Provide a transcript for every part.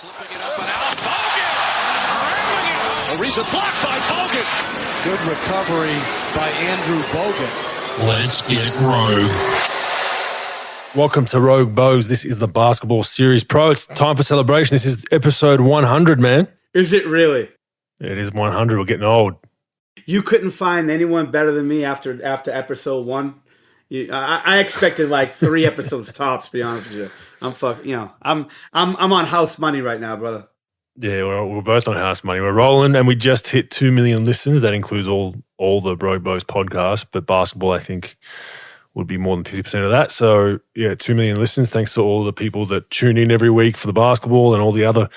Flipping it up and out. Bogues! A recent block by Bogut. Good recovery by Andrew Bogut. Let's get rogue. Welcome to Rogue Bogues. This is the Basketball Series Pro. It's time for celebration. This is episode 100, man. Is it really? It is 100. We're getting old. You couldn't find anyone better than me after episode one. I expected like 3 episodes tops. To be honest with you, I'm on house money right now, brother. Yeah, we're both on house money. We're rolling, and we just hit 2 million listens. That includes all the Rogue Bogues podcasts, but basketball, I think, would be more than 50% of that. So yeah, 2 million listens. Thanks to all the people that tune in every week for the basketball and all the other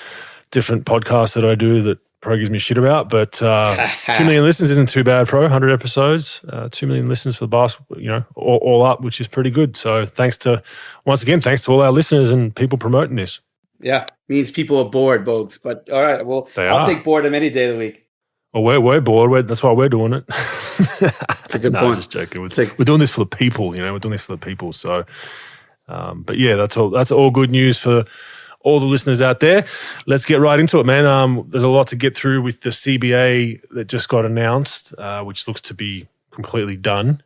different podcasts that I do that Pro gives me shit about. But 2 million listens isn't too bad, Pro. 100 episodes, 2 million listens for the basketball, all up, which is pretty good. So thanks to all our listeners and people promoting this. Yeah, means people are bored, Bogues. But all right, well, I'll take boredom any day of the week. Well, we're bored. That's why we're doing it. It's a good point. Just joking. We're doing this for the people. We're doing this for the people. So, but yeah, that's all good news for all the listeners out there. Let's get right into it, man. There's a lot to get through with the CBA that just got announced, which looks to be completely done,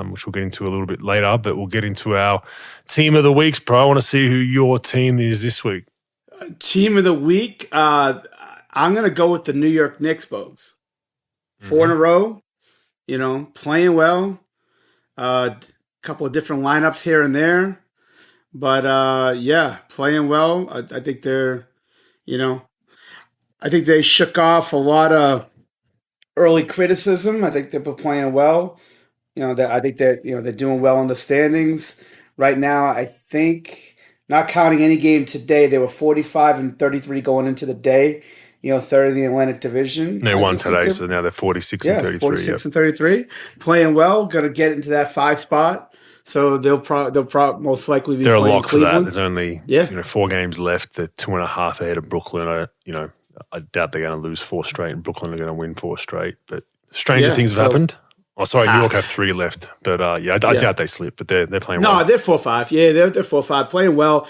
which we'll get into a little bit later. But we'll get into our team of the weeks, Pro. I want to see who your team is this week. Team of the week. I'm going to go with the New York Knicks, Bogues. 4 in a row. Playing well. A couple of different lineups here and there. But, playing well. I think they're, I think they shook off a lot of early criticism. I think they're playing well. I think they're doing well in the standings. Right now, I think, not counting any game today, they were 45-33 going into the day. Third in the Atlantic Division. They won today, so now they're 46-33. 46-33. Playing well, going to get into that 5 spot. So they'll most likely be. They're playing a lock Cleveland. for that. There's only 4 games left. They're 2.5 ahead of Brooklyn. I doubt they're going to lose 4 straight, and Brooklyn are going to win 4 straight. But stranger things have happened. Oh, sorry, New York have 3 left. But I doubt they slip. But they're playing well. No, they're 4-5. Yeah, they're 4-5, playing well.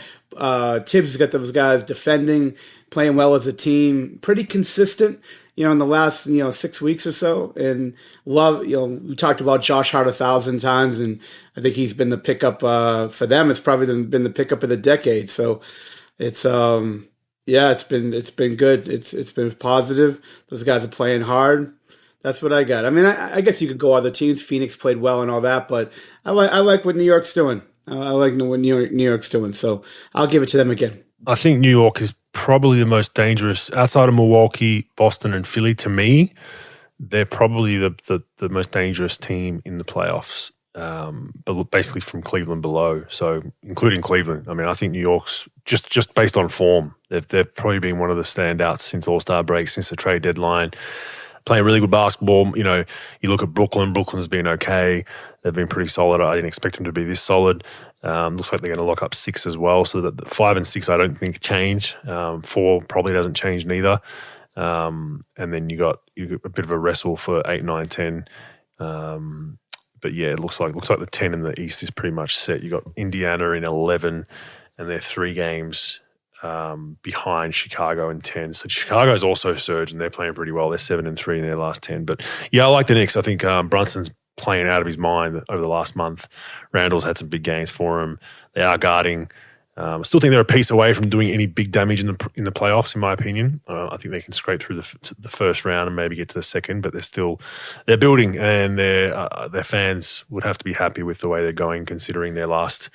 Tibbs has got those guys defending, playing well as a team, pretty consistent. In the last 6 weeks or so, and love. We talked about Josh Hart 1,000 times, and I think he's been the pickup for them. It's probably been the pickup of the decade. So it's it's been good. It's been positive. Those guys are playing hard. That's what I got. I mean, I guess you could go other teams. Phoenix played well and all that, but I like what New York's doing. I like what New York's doing. So I'll give it to them again. I think New York is probably the most dangerous outside of Milwaukee, Boston, and Philly. To me, they're probably the most dangerous team in the playoffs, but basically from Cleveland below. So including Cleveland. I mean, I think New York's just based on form. They've probably been one of the standouts since All-Star break, since the trade deadline. Playing really good basketball. You look at Brooklyn. Brooklyn's been okay. They've been pretty solid. I didn't expect them to be this solid. Looks like they're going to lock up 6 as well. So that 5 and 6, I don't think change. 4 probably doesn't change neither. And then you got a bit of a wrestle for 8, 9, 10. But yeah, it looks like the 10 in the East is pretty much set. You got Indiana in 11, and they're 3 games behind Chicago in 10. So Chicago's also surged, and they're playing pretty well. They're 7-3 in their last 10. But yeah, I like the Knicks. I think Brunson's playing out of his mind over the last month. Randall's had some big games for him. They are guarding. I still think they're a piece away from doing any big damage in the playoffs, in my opinion. I think they can scrape through the first round and maybe get to the second, but they're building, and their fans would have to be happy with the way they're going, considering their last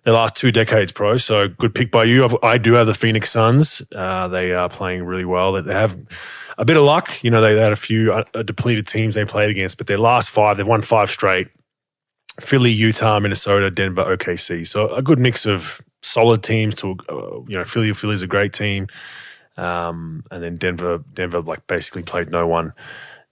2 decades, Pro. So good pick by you. I do have the Phoenix Suns. They are playing really well. They have a bit of luck. They had a few depleted teams they played against, but their last 5, they've won 5 straight. Philly, Utah, Minnesota, Denver, OKC. So a good mix of solid teams to, Philly's a great team. And then Denver basically played no one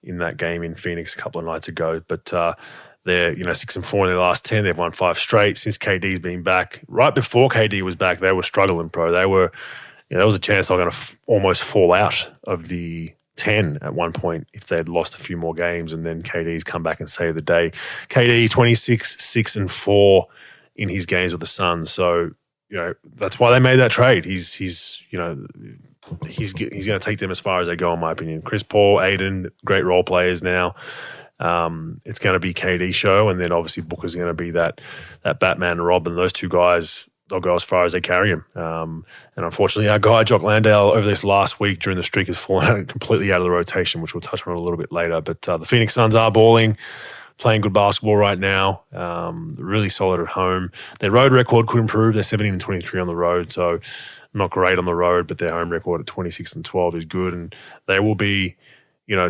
in that game in Phoenix a couple of nights ago. But they're 6-4 in their last 10. They've won 5 straight since KD's been back. Right before KD was back, they were struggling, Pro. They were, there was a chance they were going to almost fall out of the 10 at one point if they'd lost a few more games, and then KD's come back and saved the day. KD 26, 6-4 in his games with the Suns. So, that's why they made that trade. He's going to take them as far as they go, in my opinion. Chris Paul, Aiden, great role players now. It's going to be KD show, and then obviously Booker's going to be that Batman and Robin. Those two guys, they'll go as far as they carry him. And unfortunately, our guy Jock Landale over this last week during the streak has fallen completely out of the rotation, which we'll touch on a little bit later. But the Phoenix Suns are balling, playing good basketball right now. Really solid at home. Their road record could improve. They're 17-23 on the road, so not great on the road, but their home record at 26-12 is good, and they will be,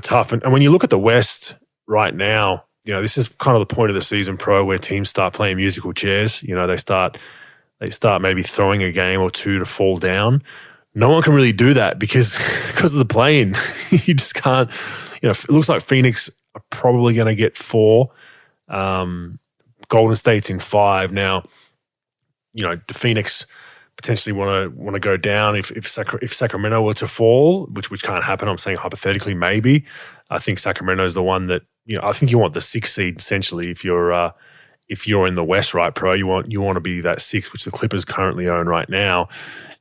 tough. And when you look at the West right now, this is kind of the point of the season, Pro, where teams start playing musical chairs. They start maybe throwing a game or two to fall down. No one can really do that because of the play-in. You just can't. It looks like Phoenix are probably going to get 4. Golden State's in 5 now. The Phoenix potentially want to go down if Sacramento were to fall, which can't happen. I'm saying hypothetically, maybe. I think Sacramento is the one that I think you want the 6th seed essentially if you're in the West, right, Pro. You want to be that 6, which the Clippers currently own right now.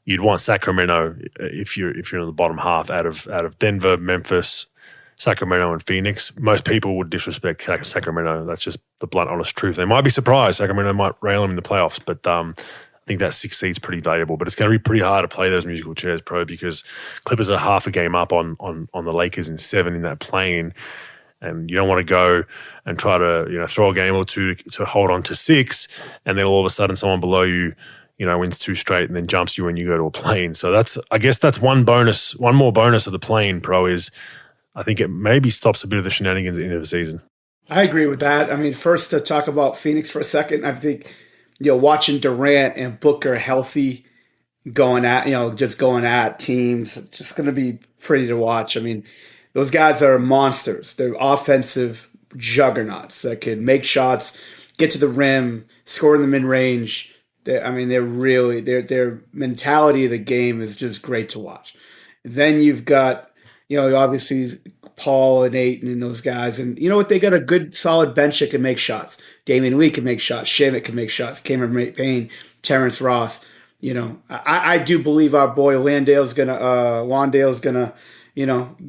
You'd want Sacramento if you're in the bottom half out of Denver, Memphis, Sacramento, and Phoenix. Most people would disrespect Sacramento. That's just the blunt, honest truth. They might be surprised. Sacramento might rail them in the playoffs, but I think that 6th seed's pretty valuable. But it's going to be pretty hard to play those musical chairs, Pro, because Clippers are half a game up on the Lakers in 7 in that play-in. And you don't want to go and try to throw a game or two to hold on to 6, and then all of a sudden someone below you wins 2 straight and then jumps you when you go to a plane. So I guess that's one more bonus of the plane, Pro, is I think it maybe stops a bit of the shenanigans at the end of the season. I agree with that. I mean, first to talk about Phoenix for a second, I think watching Durant and Booker healthy, going at teams, it's just going to be pretty to watch. I mean, those guys are monsters. They're offensive juggernauts that could make shots, get to the rim, score in the mid-range. Their mentality of the game is just great to watch. Then you've got, obviously Paul and Ayton and those guys. And you know what? They got a good, solid bench that can make shots. Damian Lee can make shots. Shamit can make shots. Cameron Payne, Terrence Ross. I do believe our boy Wandale's gonna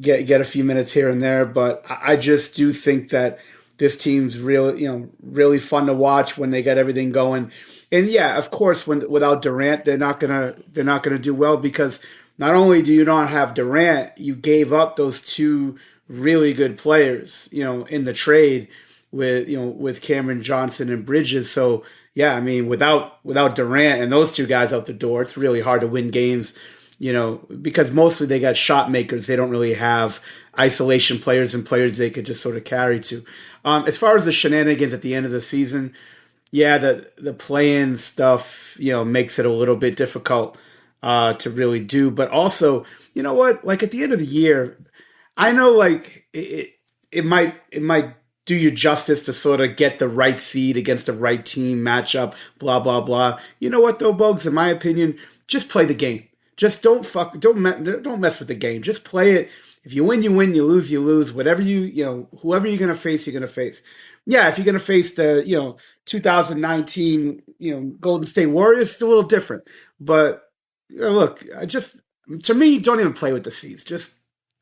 get a few minutes here and there, but I just do think that this team's really fun to watch when they got everything going. And yeah, of course, without Durant, they're not gonna do well, because not only do you not have Durant, you gave up those 2 really good players, in the trade with Cameron Johnson and Bridges. So yeah, I mean, without Durant and those 2 guys out the door, it's really hard to win games. Because mostly they got shot makers. They don't really have isolation players and players they could just sort of carry to. As far as the shenanigans at the end of the season, yeah, the play-in stuff, makes it a little bit difficult to really do. But also, you know what? Like at the end of the year, I know like it might do you justice to sort of get the right seed against the right team matchup, blah, blah, blah. You know what though, Bogues? In my opinion, just play the game. Just don't mess with the game. Just play it. If you win, you win. You lose, you lose. Whatever whoever you're gonna face, you're gonna face. Yeah, if you're gonna face the 2019 Golden State Warriors, it's a little different. But look, to me, don't even play with the seeds. Just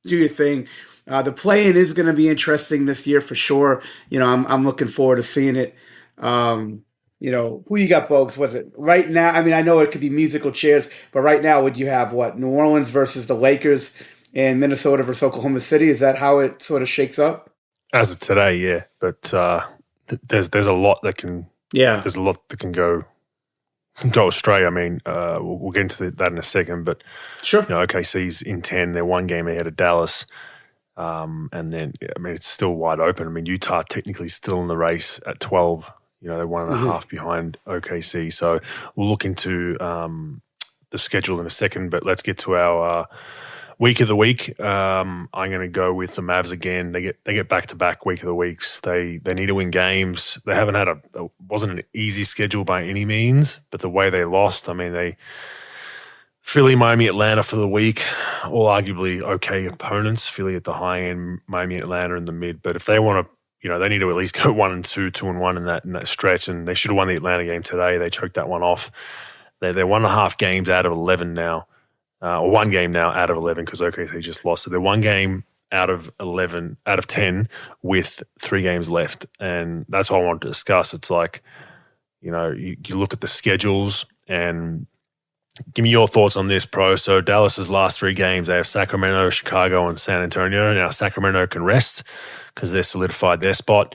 do your thing. The play-in is going to be interesting this year for sure. I'm looking forward to seeing it. Who you got, folks? Was it right now? I mean, I know it could be musical chairs, but right now, would you have what? New Orleans versus the Lakers and Minnesota versus Oklahoma City? Is that how it sort of shakes up? As of today, yeah. But there's a lot that can. Yeah. There's a lot that can go astray. I mean, we'll get into that in a second, but sure. OKC's in 10. They're 1 game ahead of Dallas. And then, I mean, it's still wide open. I mean, Utah technically still in the race at 12. They're 1.5 behind OKC. So we'll look into the schedule in a second, but let's get to our week of the week. I'm going to go with the Mavs again. They get back-to-back week of the weeks. They need to win games. They haven't had wasn't an easy schedule by any means, but the way they lost, I mean, Philly, Miami, Atlanta for the week, all arguably okay opponents. Philly at the high end, Miami, Atlanta in the mid. But if they want to, they need to at least go 1-2, 2-1 in that stretch. And they should have won the Atlanta game today. They choked that one off. They're 1.5 games out of 11 now, or 1 game now out of 11 because OKC just lost. So they're 1 game out of 10 with 3 games left. And that's what I wanted to discuss. It's like, you look at the schedules and give me your thoughts on this, Pro. So Dallas's last 3 games, they have Sacramento, Chicago, and San Antonio. Now Sacramento can rest because they're solidified their spot.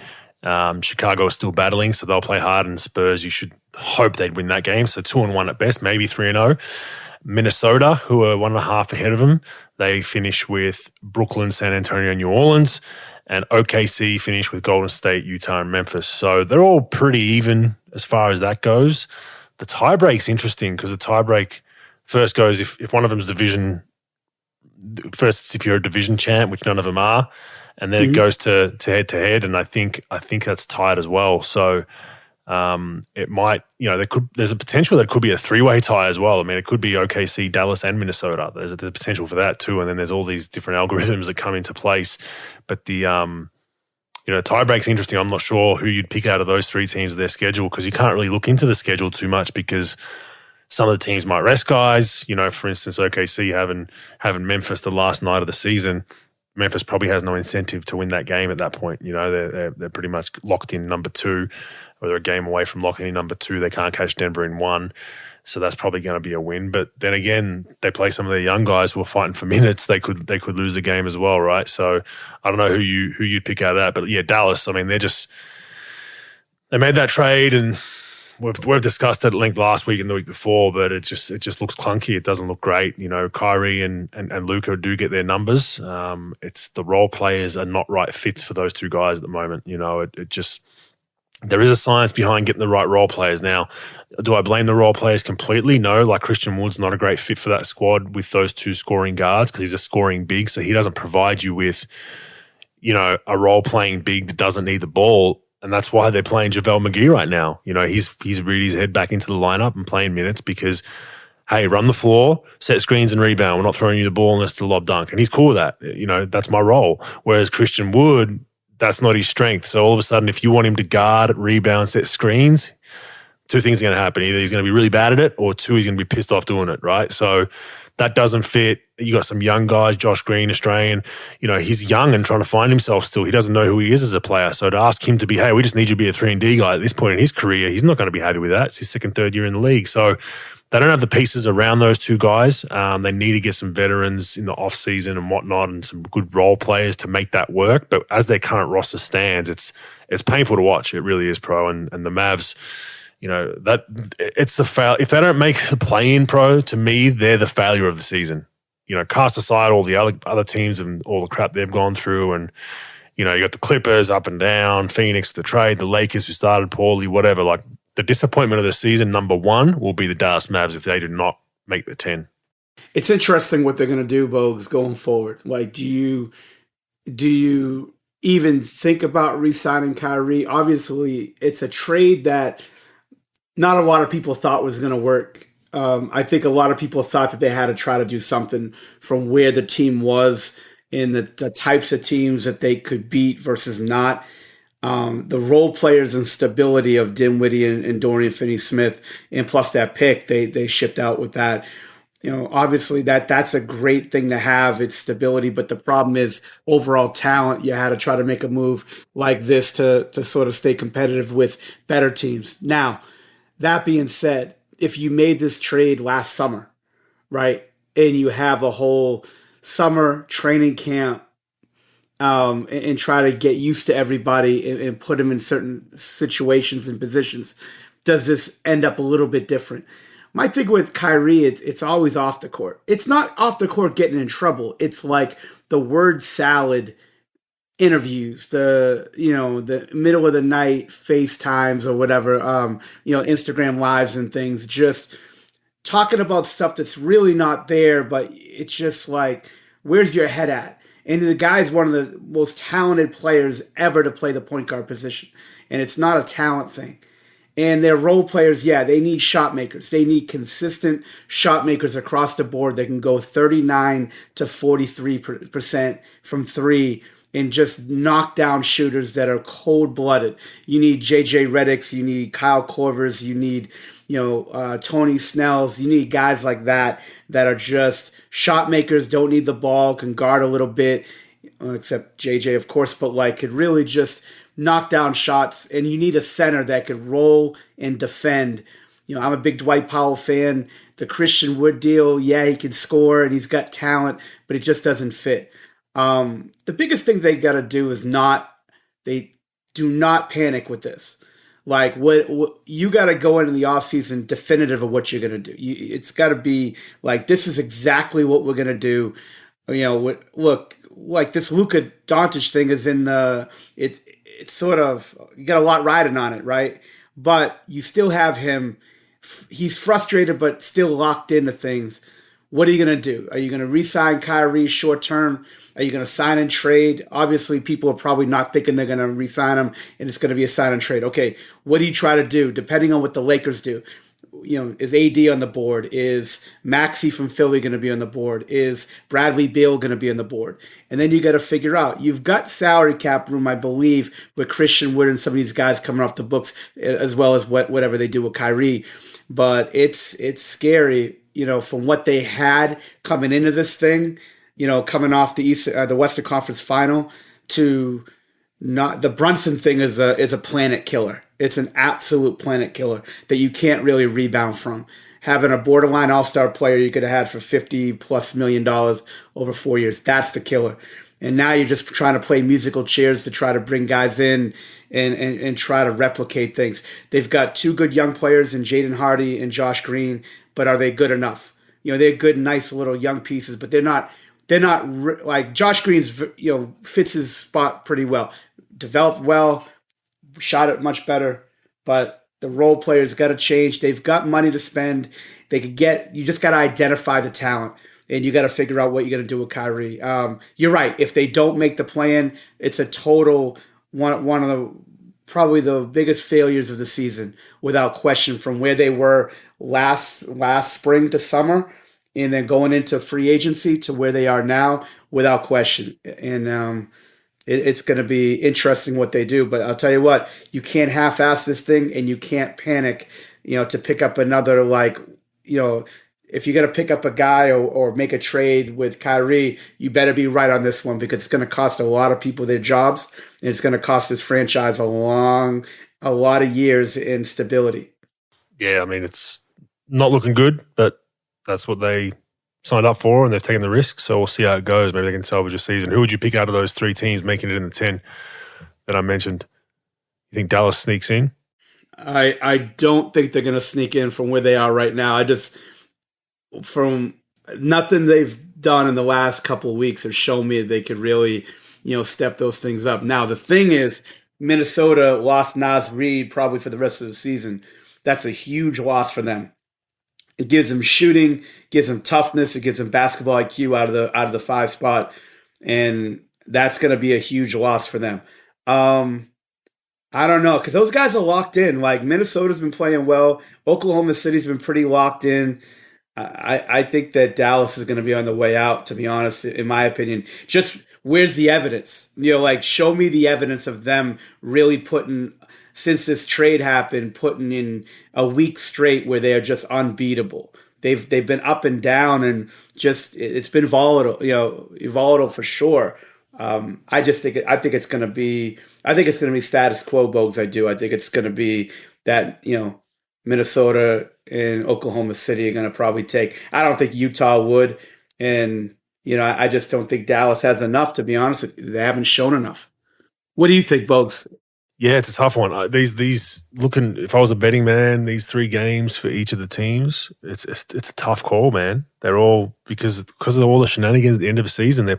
Chicago is still battling, so they'll play hard. And Spurs, you should hope they'd win that game. So 2-1 at best, maybe 3-0. Minnesota, who are 1.5 ahead of them, they finish with Brooklyn, San Antonio, New Orleans. And OKC finish with Golden State, Utah, and Memphis. So they're all pretty even as far as that goes. The tiebreak's interesting because the tiebreak first goes if one of them's division. First, if you're a division champ, which none of them are, and then it goes to head to head, and I think that's tied as well. So it might, there's a potential that it could be a 3-way tie as well. I mean, it could be OKC, Dallas, and Minnesota. There's a potential for that too, and then there's all these different algorithms that come into place. But the tiebreak's interesting. I'm not sure who you'd pick out of those 3 teams, their schedule, because you can't really look into the schedule too much because some of the teams might rest guys. For instance, OKC having Memphis the last night of the season. Memphis probably has no incentive to win that game at that point. They're pretty much locked in number 2, or they're a game away from locking in number 2. They can't catch Denver in 1. So that's probably going to be a win. But then again, they play some of the young guys who are fighting for minutes. They could lose the game as well, right? So I don't know who you'd pick out of that. But yeah, Dallas, I mean, they made that trade, and we've discussed it at length last week and the week before, but it just looks clunky. It doesn't look great. Kyrie and Luka do get their numbers. It's the role players are not right fits for those 2 guys at the moment. There is a science behind getting the right role players. Now, do I blame the role players completely? No, like Christian Wood's not a great fit for that squad with those 2 scoring guards because he's a scoring big, so he doesn't provide you with, a role-playing big that doesn't need the ball, and that's why they're playing JaVale McGee right now. He's reared his head back into the lineup and playing minutes because, hey, run the floor, set screens and rebound. We're not throwing you the ball unless it's a lob dunk, and he's cool with that. That's my role. Whereas Christian Wood, that's not his strength. So all of a sudden, if you want him to guard, rebound, set screens, 2 things are going to happen. Either he's going to be really bad at it, or 2, he's going to be pissed off doing it, right? So that doesn't fit. You got some young guys, Josh Green, Australian. He's young and trying to find himself still. He doesn't know who he is as a player. So to ask him to be, hey, we just need you to be a 3-and-D guy at this point in his career, he's not going to be happy with that. It's his 2nd, 3rd year in the league. So they don't have the pieces around those 2 guys. They need to get some veterans in the offseason and whatnot and some good role players to make that work. But as their current roster stands, it's painful to watch. It really is, Pro. And the Mavs, that it's the fail. If they don't make the play-in, Pro, to me, they're the failure of the season. Cast aside all the other teams and all the crap they've gone through, and you got the Clippers up and down, Phoenix with the trade, the Lakers who started poorly, whatever. Like, the disappointment of the season, number 1, will be the Dallas Mavs if they do not make the 10. It's interesting what they're going to do, Bogues, going forward. Like, do you even think about re-signing Kyrie? Obviously, it's a trade that not a lot of people thought was going to work. I think a lot of people thought that they had to try to do something from where the team was and the types of teams that they could beat versus not. The role players and stability of Dinwiddie and Dorian Finney-Smith, and plus that pick, they shipped out with that. Obviously that's a great thing to have, its stability, but the problem is overall talent. You had to try to make a move like this to sort of stay competitive with better teams. Now, that being said, if you made this trade last summer, right, and you have a whole summer training camp, and try to get used to everybody and put them in certain situations and positions, does this end up a little bit different? My thing with Kyrie, it's always off the court. It's not off the court getting in trouble. It's like the word salad interviews, the middle of the night FaceTimes or whatever, Instagram lives and things, just talking about stuff that's really not there, but it's just like, where's your head at? And the guy's one of the most talented players ever to play the point guard position. And it's not a talent thing. And their role players, they need shot makers. They need consistent shot makers across the board that can go 39 to 43% from 3 and just knock down shooters that are cold-blooded. You need J.J. Redicks, you need Kyle Korvers, you need Tony Snells, you need guys like that are just shot makers, don't need the ball, can guard a little bit, except JJ, of course, but like could really just knock down shots. And you need a center that could roll and defend. I'm a big Dwight Powell fan. The Christian Wood deal, yeah, he can score and he's got talent, but it just doesn't fit. The biggest thing they got to do is they do not panic with this. Like what you got to go into the offseason definitive of what you're going to do. It's got to be like, this is exactly what we're going to do. Look, like this Luka Doncic thing is it's sort of, you got a lot riding on it, right? But you still have him. He's frustrated, but still locked into things. What are you going to do? Are you going to re-sign Kyrie short term? Are you going to sign and trade? Obviously, people are probably not thinking they're going to re-sign him, and it's going to be a sign and trade. Okay, what do you try to do? Depending on what the Lakers do, is AD on the board? Is Maxey from Philly going to be on the board? Is Bradley Beal going to be on the board? And then you got to figure out. You've got salary cap room, I believe, with Christian Wood and some of these guys coming off the books, as well as whatever they do with Kyrie. But it's scary. From what they had coming into this thing, coming off the Western Conference Final to not the Brunson thing is a planet killer. It's an absolute planet killer that you can't really rebound from. Having a borderline all-star player you could have had for $50+ million over 4 years, that's the killer. And now you're just trying to play musical chairs to try to bring guys in and try to replicate things. They've got two good young players in Jaden Hardy and Josh Green, but are they good enough? They're good, nice little young pieces, but they're not like Josh Green's, fits his spot pretty well. Developed well, shot it much better, but the role players got to change. They've got money to spend. You just got to identify the talent, and you got to figure out what you're going to do with Kyrie. You're right. If they don't make the plan, it's a total one of probably the biggest failures of the season, without question, from where they were last spring to summer, and then going into free agency to where they are now, without question. And it's going to be interesting what they do. But I'll tell you what, you can't half-ass this thing, and you can't panic, to pick up another, if you're going to pick up a guy or make a trade with Kyrie, you better be right on this one, because it's going to cost a lot of people their jobs, and it's going to cost this franchise a lot of years in stability. Yeah, I mean, it's not looking good, but that's what they signed up for, and they've taken the risk. So we'll see how it goes. Maybe they can salvage a season. Who would you pick out of those three teams making it in the 10 that I mentioned? You think Dallas sneaks in? I don't think they're going to sneak in from where they are right now. From nothing they've done in the last couple of weeks have shown me that they could really, step those things up. Now, the thing is, Minnesota lost Naz Reid probably for the rest of the season. That's a huge loss for them. It gives them shooting, gives them toughness, it gives them basketball IQ out of the 5 spot, and that's going to be a huge loss for them. I don't know, because those guys are locked in. Like, Minnesota's been playing well. Oklahoma City's been pretty locked in. I think that Dallas is going to be on the way out, to be honest, in my opinion. Just where's the evidence? Show me the evidence of them really since this trade happened, putting in a week straight where they are just unbeatable. They've been up and down, and just it's been volatile, volatile for sure. I think it's going to be status quo, Bogues. I do. I think it's going to be that, Minnesota and Oklahoma City are going to probably take. I don't think Utah would, and I just don't think Dallas has enough. To be honest, they haven't shown enough. What do you think, Bogues? Yeah, it's a tough one. These looking. If I was a betting man, these 3 games for each of the teams, it's a tough call, man. They're all because of all the shenanigans at the end of the season.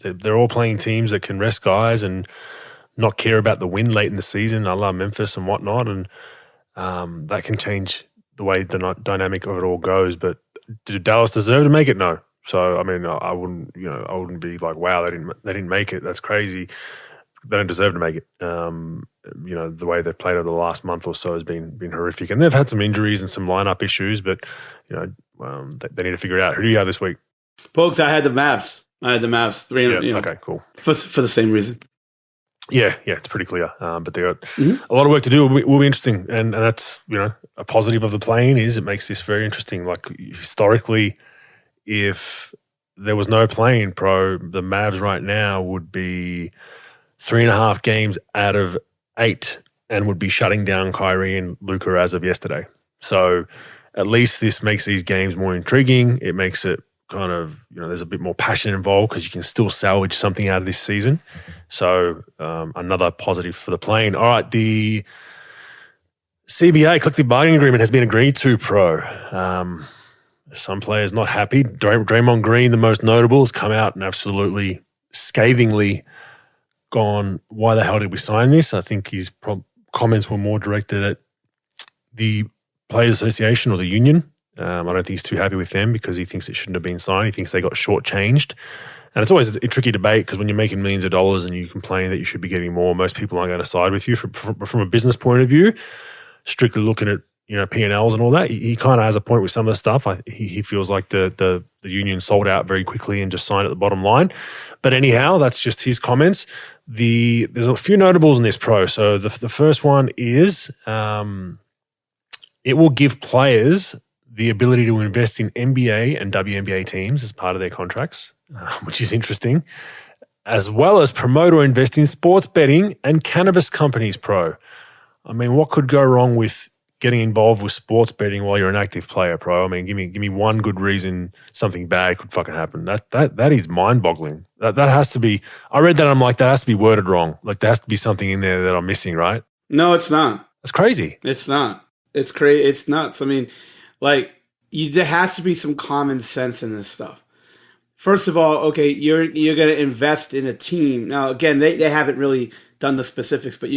They're all playing teams that can rest guys and not care about the win late in the season. I love Memphis and whatnot, and that can change the way the dynamic of it all goes. But did Dallas deserve to make it? No. So I mean, I wouldn't be like, wow, they didn't make it. That's crazy. They don't deserve to make it. The way they've played over the last month or so has been horrific, and they've had some injuries and some lineup issues. But they need to figure it out. Who do you have this week? Bogues, I had the Mavs. I had the Mavs 300. Yeah. Okay. Cool. For the same reason. Yeah, it's pretty clear. But they got a lot of work to do. Will be interesting, and that's a positive of the play-in is it makes this very interesting. Like historically, if there was no play-in, the Mavs right now would be 3.5 games out of 8, and would be shutting down Kyrie and Luka as of yesterday. So at least this makes these games more intriguing. It makes it kind of there's a bit more passion involved because you can still salvage something out of this season. So another positive for the play-in. All right, the CBA collective bargaining agreement has been agreed to. Some players not happy. Draymond Green, the most notable, has come out and absolutely scathingly gone, "Why the hell did we sign this?" I think his comments were more directed at the Players Association or the union. I don't think he's too happy with them because he thinks it shouldn't have been signed. He thinks they got shortchanged. And it's always a tricky debate because when you're making millions of dollars and you complain that you should be getting more, most people aren't going to side with you. From a business point of view, strictly looking at P&Ls and all that, he kind of has a point with some of the stuff. He feels like the union sold out very quickly and just signed at the bottom line. But anyhow, that's just his comments. There's a few notables in this pro. So the first one is it will give players the ability to invest in NBA and WNBA teams as part of their contracts, which is interesting, as well as promote or invest in sports betting and cannabis companies. I mean, what could go wrong with getting involved with sports betting while you're an active player, I mean, give me one good reason something bad could fucking happen. That is mind-boggling. That has to be. I read that and I'm like, that has to be worded wrong. Like there has to be something in there that I'm missing, right? No, it's not. That's crazy. It's not. It's crazy. It's nuts. I mean, there has to be some common sense in this stuff. First of all, okay, you're going to invest in a team. Now, again, they haven't really done the specifics, but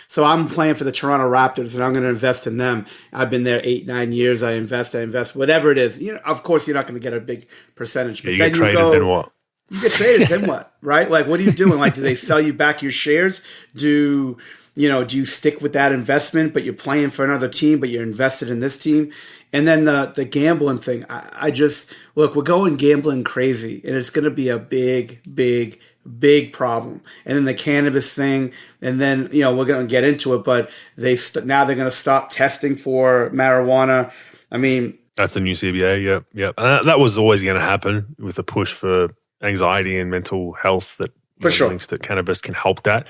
so I'm playing for the Toronto Raptors and I'm going to invest in them. I've been there 8-9 years. I invest, whatever it is. Of course, you're not going to get a big percentage. But you get traded, then what? You get traded, then what? Right? Like, what are you doing? Like, do they sell you back your shares? Do you stick with that investment, but you're playing for another team, but you're invested in this team? And then the gambling thing, I just, look, we're going gambling crazy, and it's going to be a big, big, big problem. And then the cannabis thing, and then, we're going to get into it, but now they're going to stop testing for marijuana. I mean, that's the new CBA, yeah. And that was always going to happen with the push for anxiety and mental health that for sure thinks that cannabis can help that.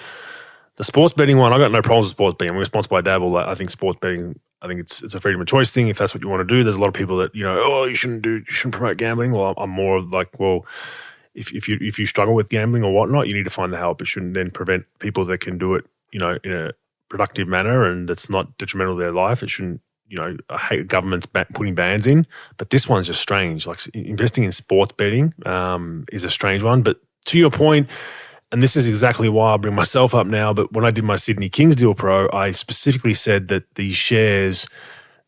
The sports betting one, I got no problems with sports betting. We're sponsored by Dabble. I think sports betting, I think it's a freedom of choice thing. If that's what you want to do, there's a lot of people that you shouldn't promote gambling. Well, I'm more like, well, if you struggle with gambling or whatnot, you need to find the help. It shouldn't then prevent people that can do it, in a productive manner and that's not detrimental to their life. It shouldn't. I hate governments putting bans in, but this one's just strange. Like investing in sports betting is a strange one. But to your point. And this is exactly why I bring myself up now, but when I did my Sydney Kings deal I specifically said that these shares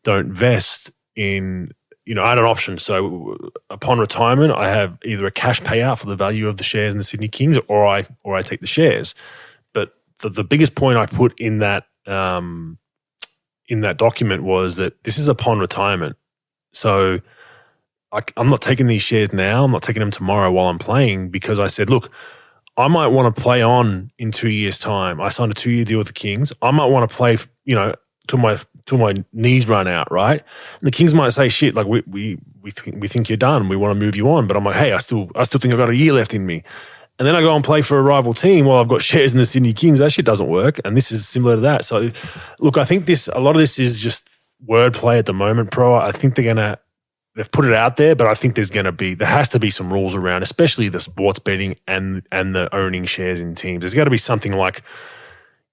don't vest in, I had an option. So upon retirement, I have either a cash payout for the value of the shares in the Sydney Kings or I take the shares. But the biggest point I put in that document was that this is upon retirement. So I'm not taking these shares now. I'm not taking them tomorrow while I'm playing because I said, look, I might want to play on in 2 years' time. I signed a 2-year deal with the Kings. I might want to play, till my knees run out, right? And the Kings might say, "Shit, like we think you're done. We want to move you on." But I'm like, "Hey, I still think I've got a year left in me." And then I go and play for a rival team while I've got shares in the Sydney Kings. That shit doesn't work. And this is similar to that. So, look, I think a lot of this is just wordplay at the moment, I think they've put it out there, but I think there has to be some rules around, especially the sports betting and the owning shares in teams. There's got to be something like,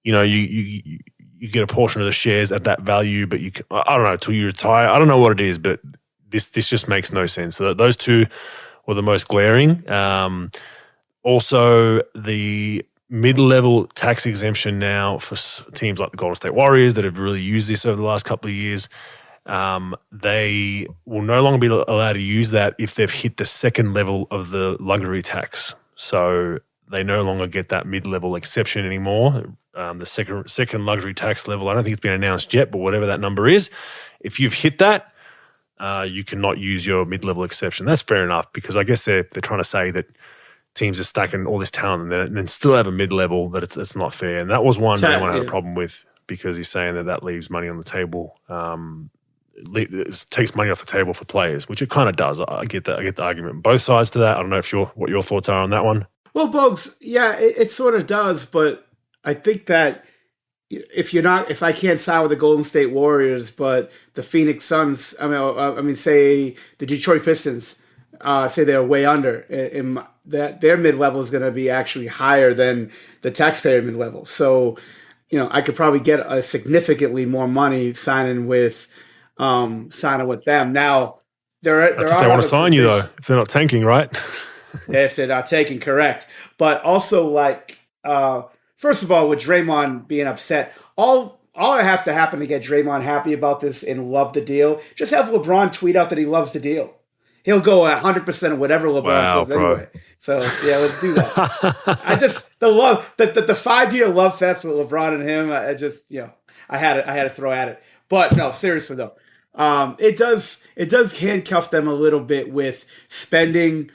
you get a portion of the shares at that value, but I don't know, till you retire. I don't know what it is, but this just makes no sense. So those two were the most glaring. Also, the mid-level tax exemption now for teams like the Golden State Warriors that have really used this over the last couple of years. They will no longer be allowed to use that if they've hit the second level of the luxury tax. So they no longer get that mid-level exception anymore. The second luxury tax level, I don't think it's been announced yet, but whatever that number is, if you've hit that, you cannot use your mid-level exception. That's fair enough because I guess they're trying to say that teams are stacking all this talent and then still have a mid-level that it's not fair. And that was one that anyone had a problem with because he's saying that leaves money on the table. It takes money off the table for players, which it kind of does. I get that. I get the argument. Both sides to that. I don't know what your thoughts are on that one. Well, Bogues, yeah, it sort of does, but I think that if I can't sign with the Golden State Warriors, but the Phoenix Suns, say the Detroit Pistons, say they're way under, and that their mid-level is going to be actually higher than the taxpayer mid-level. So, I could probably get a significantly more money signing with them. Now, That's if they want to sign you, though, if they're not tanking, right? If they're not taking, correct. But also, first of all, with Draymond being upset, all it has to happen to get Draymond happy about this and love the deal, just have LeBron tweet out that he loves the deal. He'll go 100% of whatever LeBron says anyway. So, yeah, let's do that. The 5-year love fest with LeBron and him, I had to throw at it. But no, seriously though, it does handcuff them a little bit with spending.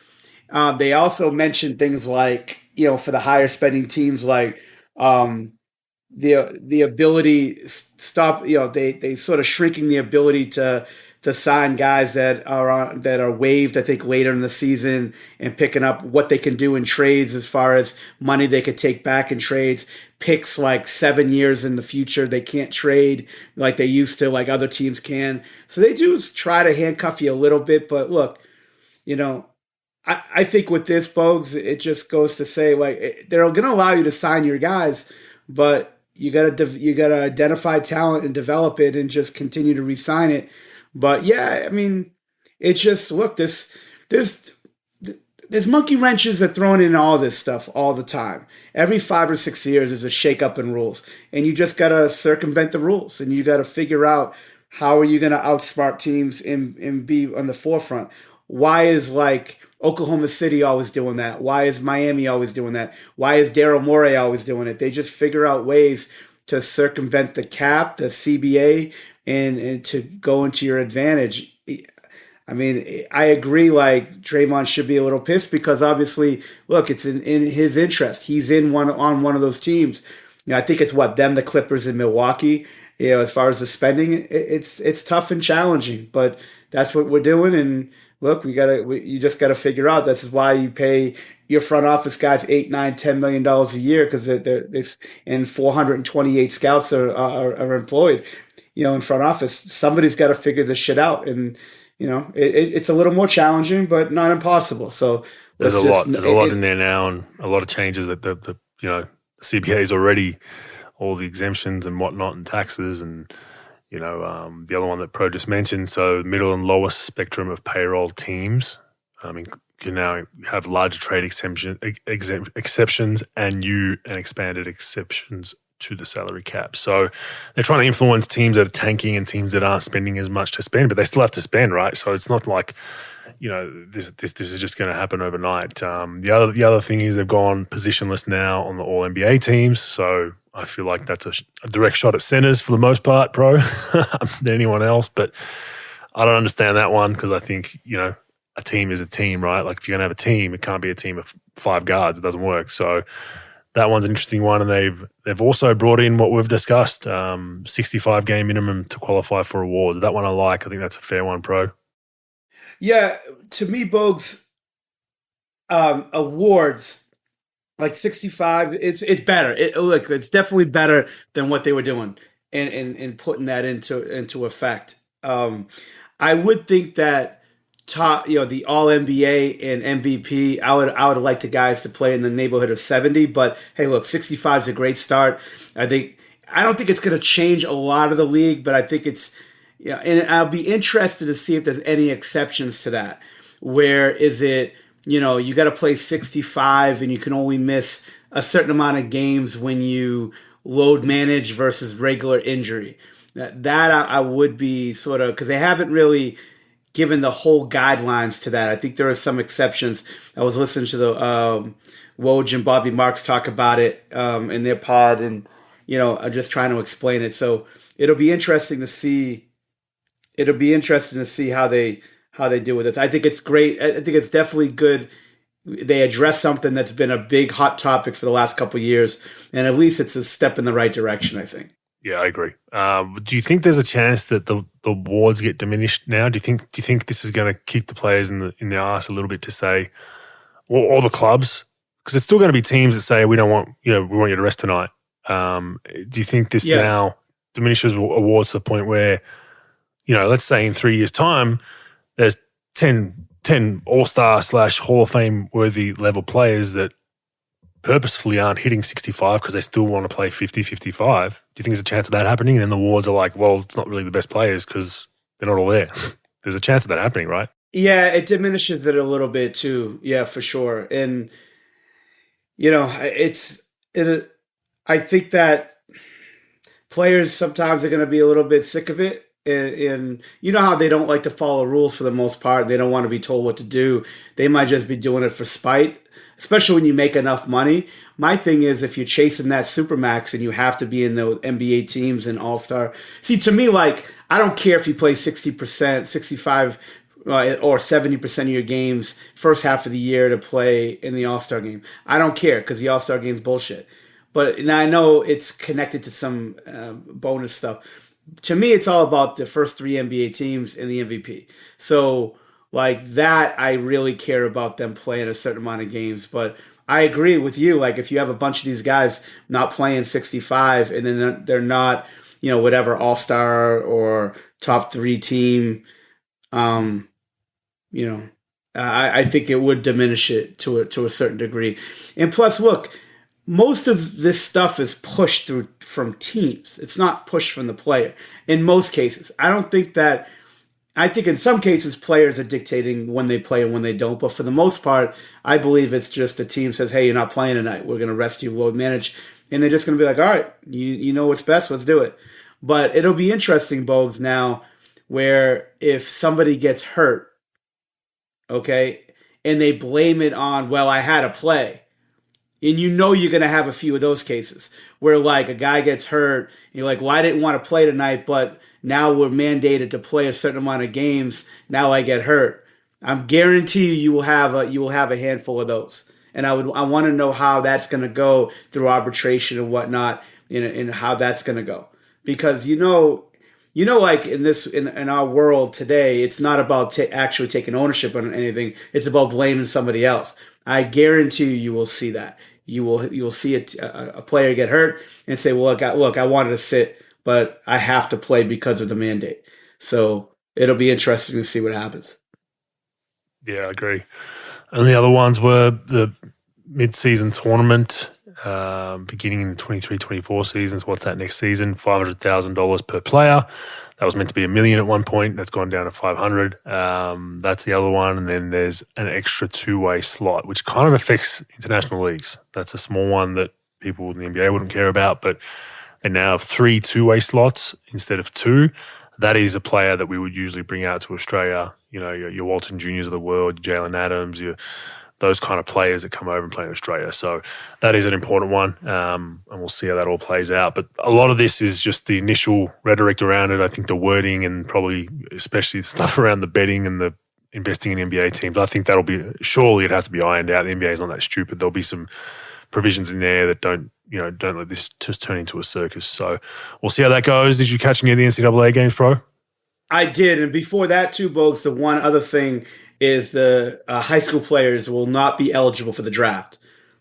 They also mentioned things like, for the higher spending teams, like the ability they sort of shrinking the ability to sign guys that are waived, I think, later in the season and picking up what they can do in trades as far as money they could take back in trades. Picks like 7 years in the future they can't trade like they used to, like other teams can. So they do try to handcuff you a little bit, but look, I think with this, Bogues, it just goes to say, they're going to allow you to sign your guys, but you gotta identify talent and develop it and just continue to re-sign it. But yeah, it's just, look, there's monkey wrenches that are thrown in all this stuff all the time. Every 5 or 6 years, there's a shake-up in rules, and you just gotta circumvent the rules, and you gotta figure out how are you gonna outsmart teams and be on the forefront. Why is Oklahoma City always doing that? Why is Miami always doing that? Why is Daryl Morey always doing it? They just figure out ways to circumvent the cap, the CBA, and to go into your advantage. I agree, Draymond should be a little pissed because obviously, look, it's in his interest. He's on one of those teams. I think it's them, the Clippers in Milwaukee. As far as the spending, it's tough and challenging, but that's what we're doing. And look, you just gotta figure out. This is why you pay your front office guys $8, $9, $10 million a year because and 428 scouts are employed. In front office, somebody's got to figure this shit out, and it's a little more challenging, but not impossible. So there's a lot in there now, and a lot of changes that the CBA is already all the exemptions and whatnot and taxes and. The other one that Pro just mentioned, so middle and lower spectrum of payroll teams, can now have larger trade exceptions and expanded exceptions to the salary cap. So they're trying to influence teams that are tanking and teams that aren't spending as much to spend, but they still have to spend, right? So it's not like, this is just going to happen overnight. The other thing is they've gone positionless now on the All NBA teams, so I feel like that's a direct shot at centers for the most part, Pro, than anyone else. But I don't understand that one because I think, a team is a team, right? If you're going to have a team, it can't be a team of 5 guards. It doesn't work. So that one's an interesting one. And they've also brought in what we've discussed, 65-game minimum to qualify for awards. That one I like. I think that's a fair one, Pro. Yeah, to me, Bogues, awards, 65, it's better. It's definitely better than what they were doing and putting that into effect. I would think that the All NBA and MVP, I would like the guys to play in the neighborhood of 70. But hey, look, 65 is a great start. I don't think it's going to change a lot of the league, but I think it's. And I'll be interested to see if there's any exceptions to that. Where is it? You got to play 65 and you can only miss a certain amount of games when you load manage versus regular injury. That I would be sort of, because they haven't really given the whole guidelines to that. I think there are some exceptions. I was listening to the Woj and Bobby Marks talk about it in their pod, and I'm just trying to explain it. So it'll be interesting to see. How they deal with this. I think it's great. I think it's definitely good they address something that's been a big hot topic for the last couple of years, and at least it's a step in the right direction, I think. Yeah, I agree. Do you think there's a chance that the awards get diminished now? Do you think this is going to kick the players in the arse a little bit to say, or the clubs, because there's still going to be teams that say we want you to rest tonight. Do you think this now diminishes awards to the point where, let's say in 3 years' time, there's 10 All-Star / Hall of Fame worthy level players that purposefully aren't hitting 65 because they still want to play 50, 55. Do you think there's a chance of that happening? And then the awards are like, well, it's not really the best players because they're not all there. There's a chance of that happening, right? Yeah, it diminishes it a little bit too. Yeah, for sure. And, I think that players sometimes are going to be a little bit sick of it. And you know how they don't like to follow rules for the most part. They don't want to be told what to do. They might just be doing it for spite, especially when you make enough money. My thing is, if you're chasing that supermax and you have to be in the NBA teams and All-Star. See, to me, like, I don't care if you play 60%, 65 or 70% of your games first half of the year to play in the All-Star game. I don't care because the All-Star game's bullshit. But now I know it's connected to some bonus stuff. To me, it's all about the first 3 NBA teams and the MVP. So, like that, I really care about them playing a certain amount of games. But I agree with you. Like, if you have a bunch of these guys not playing 65 and then they're not, whatever, all-star or top 3 team, I think it would diminish it to a certain degree. And plus, look, most of this stuff is pushed through from teams. It's not pushed from the player in most cases. I think in some cases players are dictating when they play and when they don't. But for the most part, I believe it's just the team says, hey, you're not playing tonight. We're going to rest you. We'll manage. And they're just going to be like, all right, you know what's best. Let's do it. But it'll be interesting, Bogues, now where if somebody gets hurt, okay, and they blame it on, well, I had to play. And you're going to have a few of those cases where, like, a guy gets hurt, and you're like, well, I didn't want to play tonight, but now we're mandated to play a certain amount of games. Now I get hurt. I'm guarantee you will have a handful of those. And I want to know how that's going to go through arbitration and whatnot, and how that's going to go. Because like in our world today, it's not about actually taking ownership on anything. It's about blaming somebody else. I guarantee you will see that. You will see a player get hurt and say, well, look, I wanted to sit, but I have to play because of the mandate. So it'll be interesting to see what happens. Yeah, I agree. And the other ones were the mid-season tournament beginning in the 23-24 seasons. What's that next season? $500,000 per player. That was meant to be $1 million at one point. That's gone down to $500,000. That's the other one. And then there's an extra 2-way slot, which kind of affects international leagues. That's a small one that people in the NBA wouldn't care about, but they now have 3 2-way slots instead of 2. That is a player that we would usually bring out to Australia. Your Walton Juniors of the world, your Jalen Adams, those kind of players that come over and play in Australia. So that is an important one, and we'll see how that all plays out. But a lot of this is just the initial rhetoric around it. I think the wording and probably especially stuff around the betting and the investing in NBA teams, I think surely it has to be ironed out. The NBA is not that stupid. There'll be some provisions in there that don't let this just turn into a circus. So we'll see how that goes. Did you catch any of the NCAA games, bro? I did. And before that too, Bogues, the one other thing is the high school players will not be eligible for the draft.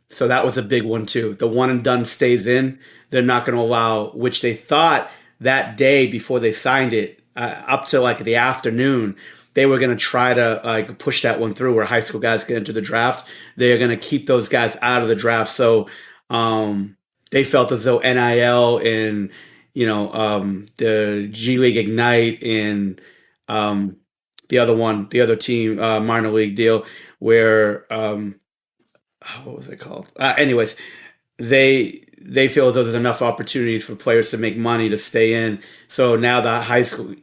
So that was a big one too. The one and done stays in. They're not going to allow, which they thought that day before they signed it, up to like the afternoon, they were going to try to push that one through where high school guys get into the draft. They're going to keep those guys out of the draft. So they felt as though NIL and the G League Ignite and the other team, minor league deal where, what was it called? Anyways, they feel as though there's enough opportunities for players to make money to stay in. So now the high school,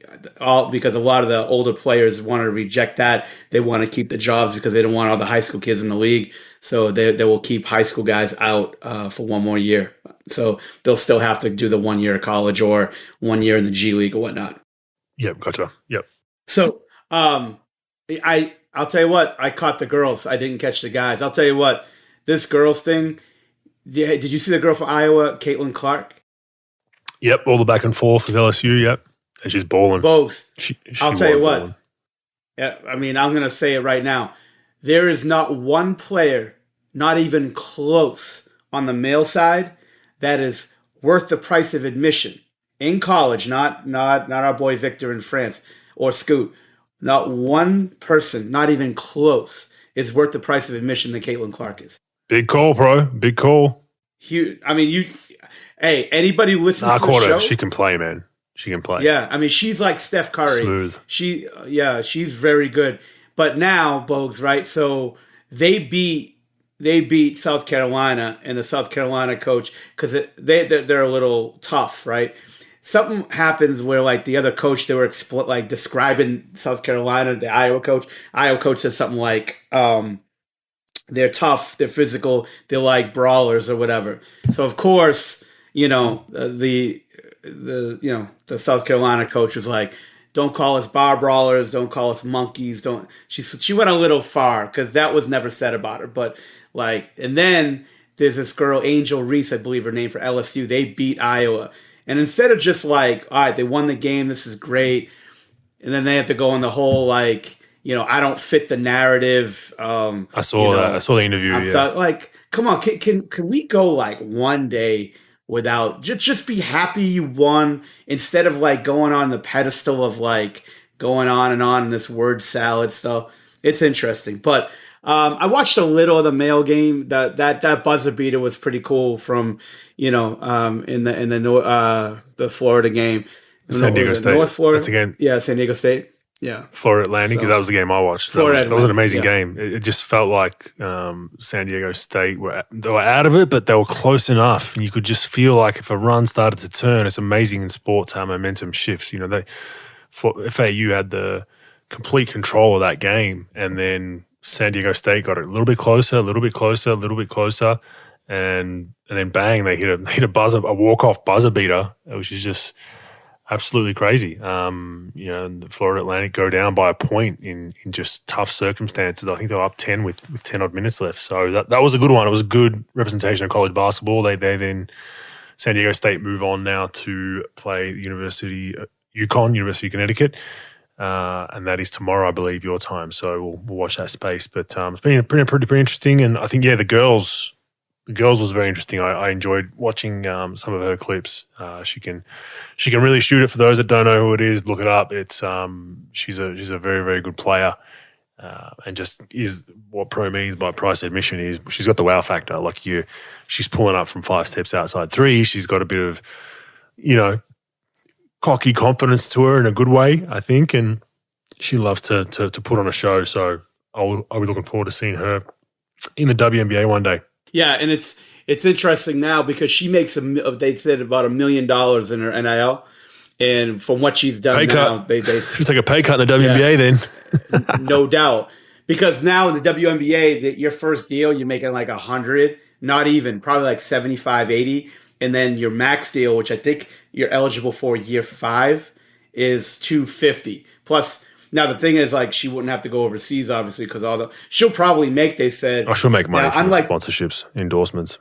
because a lot of the older players want to reject that. They want to keep the jobs because they don't want all the high school kids in the league. So they will keep high school guys out for one more year. So they'll still have to do the 1 year of college or 1 year in the G League or whatnot. Yep, gotcha. Yep. So I I'll tell you what, I caught the girls. I didn't catch the guys. I'll tell you what, this girls thing. Did you see the girl from Iowa, Caitlin Clark? Yep, all the back and forth with LSU. Yep, and she's balling. Bogues. I'll tell you what. Balling. Yeah, I mean, I'm gonna say it right now. There is not one player, not even close, on the male side that is worth the price of admission in college. Not our boy Victor in France or Scoot. Not one person, not even close, is worth the price of admission that Caitlin Clark is. Big call, bro. Big call. Huge. I mean, hey, anybody who listens to the show, she can play, man. She can play. Yeah, I mean, she's like Steph Curry. Smooth. She's very good. But now, Bogues, right? So they beat South Carolina, and the South Carolina coach, because they're a little tough, right? Something happens where, like, the other coach, they were describing South Carolina, the Iowa coach. Iowa coach said something like, they're tough, they're physical, they're like brawlers or whatever. So of course, the South Carolina coach was like, don't call us bar brawlers, don't call us monkeys, don't. She went a little far because that was never said about her. But and then there's this girl, Angel Reese, I believe her name, for LSU. They beat Iowa. And instead of just all right, they won the game, this is great. And then they have to go on the whole, I don't fit the narrative. I saw that. I saw the interview. Come on, can we go one day without just be happy you won instead of going on the pedestal of going on and on in this word salad stuff. It's interesting, but I watched a little of the male game. That buzzer beater was pretty cool from in the Florida game. San Diego State. North Florida. That's again. Yeah, San Diego State. Yeah. Florida Atlantic. That was the game I watched. That was an amazing game. It just felt like San Diego State they were out of it, but they were close enough. And you could just feel like if a run started to turn, it's amazing in sports how momentum shifts. FAU had the complete control of that game, and then San Diego State got it a little bit closer, a little bit closer, a little bit closer, and then bang, they hit a walk-off buzzer beater, which is just absolutely crazy. The Florida Atlantic go down by a point in just tough circumstances. I think they were up 10 with 10 odd minutes left. So that was a good one. It was a good representation of college basketball. They then San Diego State move on now to play the University of Connecticut. And that is tomorrow, I believe, your time. So we'll watch that space. But it's been pretty interesting. And I think, the girls was very interesting. I enjoyed watching some of her clips. She can really shoot it. For those that don't know who it is, look it up. It's she's a very, very good player, and just is what pro means by price admission is she's got the wow factor. She's pulling up from 5 steps outside three. She's got a bit of cocky confidence to her in a good way, I think, and she loves to put on a show. So I'll be looking forward to seeing her in the WNBA one day. Yeah, and it's interesting now because she makes they said about $1 million in her NIL, and from what she's done now, they she'll take a pay cut in the WNBA then. No doubt, because now in the WNBA, your first deal you're making 100, not even, probably 75, 80, and then your max deal, which I think you're eligible for year 5, is 250 plus. Now the thing is, she wouldn't have to go overseas, obviously, because she'll probably make. They said, she'll make money from sponsorships, endorsements.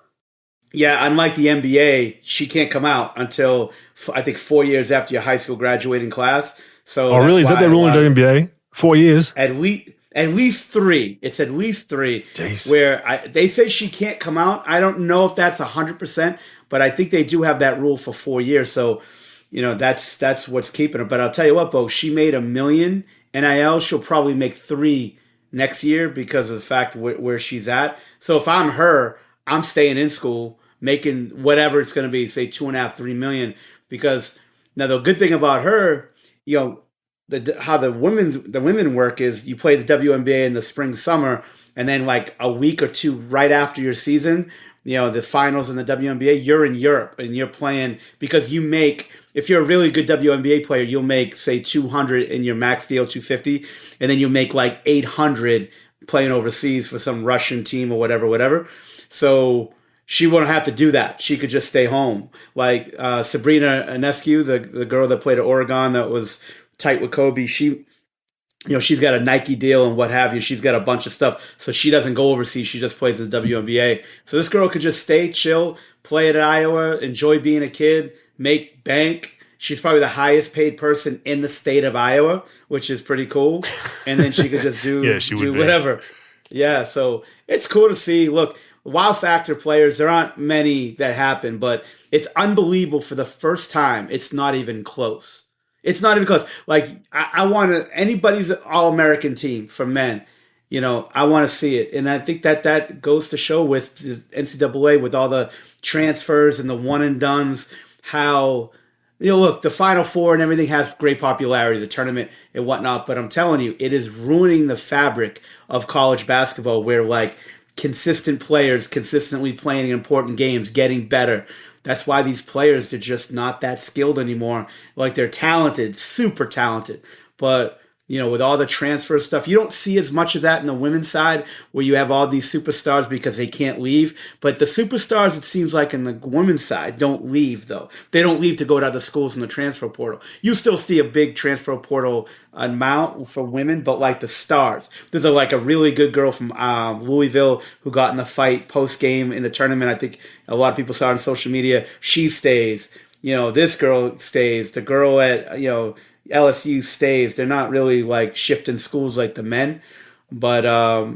Yeah, unlike the NBA, she can't come out until I think 4 years after your high school graduating class. So, really? Is that the rule in WNBA? 4 years? At least 3. It's at least 3. Jeez. Where they say she can't come out. I don't know if that's 100%, but I think they do have that rule for 4 years. So, that's what's keeping her. But I'll tell you what, Bo, she made $1 million. NIL, she'll probably make 3 next year because of the fact where she's at. So if I'm her, I'm staying in school, making whatever it's going to be, say $2.5-3 million. Because now the good thing about her, how the women work is you play the WNBA in the spring, summer, and then a week or 2 right after your season, the finals in the WNBA, you're in Europe and you're playing because you make. If you're a really good WNBA player, you'll make, say, 200 in your max deal, 250, and then you'll make 800 playing overseas for some Russian team or whatever. So she wouldn't have to do that. She could just stay home. Sabrina Ionescu, the girl that played at Oregon that was tight with Kobe, she she's got a Nike deal and what have you. She's got a bunch of stuff. So she doesn't go overseas. She just plays in the WNBA. So this girl could just stay, chill, play at Iowa, enjoy being a kid, make bank. She's probably the highest paid person in the state of Iowa, which is pretty cool. And then she could just do, do whatever. Yeah, so it's cool to see. Look, wow factor players, there aren't many that happen, but it's unbelievable for the first time. It's not even close. It's not even close. Like, I want to, anybody's All-American team for men, I want to see it. And I think that goes to show with the NCAA, with all the transfers and the one-and-dones, how, look, the Final Four and everything has great popularity, the tournament and whatnot, but I'm telling you, it is ruining the fabric of college basketball where, like, consistent players consistently playing important games, getting better. That's why these players, they're just not that skilled anymore. Like, they're talented, super talented. But, with all the transfer stuff, you don't see as much of that in the women's side where you have all these superstars because they can't leave. But the superstars, it seems like in the women's side, don't leave, though. They don't leave to go to other schools in the transfer portal. You still see a big transfer portal amount for women, but like the stars. There's a really good girl from Louisville who got in the fight post-game in the tournament. I think a lot of people saw it on social media. She stays. This girl stays. The girl at, LSU stays. They're not really like shifting schools like the men, but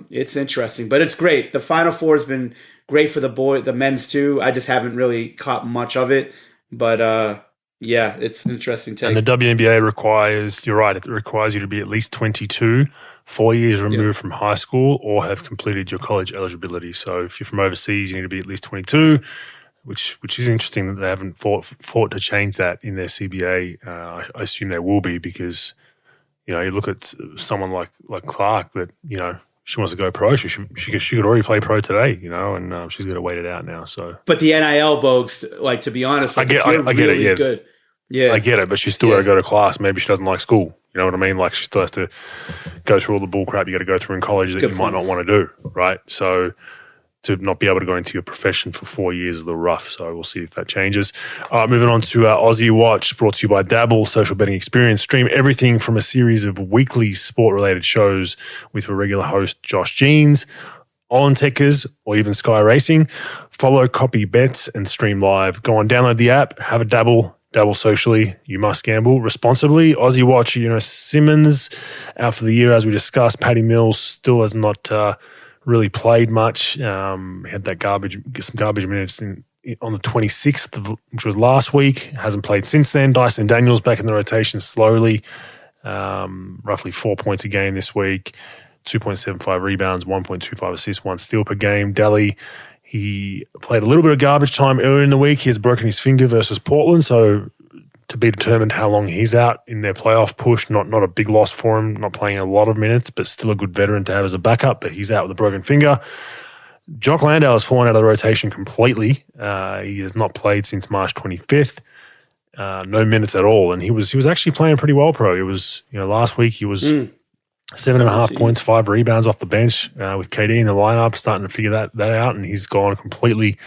it's interesting. But it's great. The Final Four has been great for the men's too. I just haven't really caught much of it, but yeah, it's an interesting take. And the WNBA requires, you're right, it requires you to be at least 22, 4 years removed from high school, or have completed your college eligibility. So if you're from overseas, you need to be at least 22. Which is interesting that they haven't fought to change that in their CBA. I assume they will be because, you look at someone like Clark that, she wants to go pro. She could already play pro today, and she's got to wait it out now. So, but the NIL Bogues, like, to be honest, like, I get it. Yeah, good. Yeah, I get it. But she's still got to go to class. Maybe she doesn't like school. You know what I mean? Like, she still has to go through all the bull crap you got to go through in college that you might not want to do, right? So, to not be able to go into your profession for 4 years is a little rough. So we'll see if that changes. Moving on to Aussie Watch, brought to you by Dabble, social betting experience. Stream everything from a series of weekly sport-related shows with a regular host, Josh Jeans, on Techers, or even Sky Racing. Follow Copy Bets and stream live. Go on, download the app, have a dabble socially. You must gamble responsibly. Aussie Watch, Simmons out for the year, as we discussed. Paddy Mills still has not really played much. Had that some garbage minutes on the 26th, which was last week. Hasn't played since then. Dyson Daniels back in the rotation slowly. Roughly 4 points a game this week. 2.75 rebounds, 1.25 assists, 1 steal per game. Delhi, he played a little bit of garbage time earlier in the week. He has broken his finger versus Portland, so to be determined how long he's out in their playoff push. Not a big loss for him, not playing a lot of minutes, but still a good veteran to have as a backup, but he's out with a broken finger. Jock Landale has fallen out of the rotation completely. He has not played since March 25th. No minutes at all, and he was actually playing pretty well, pro. It was, last week he was 7.5 points, 5 rebounds off the bench with KD in the lineup, starting to figure that out, and he's gone completely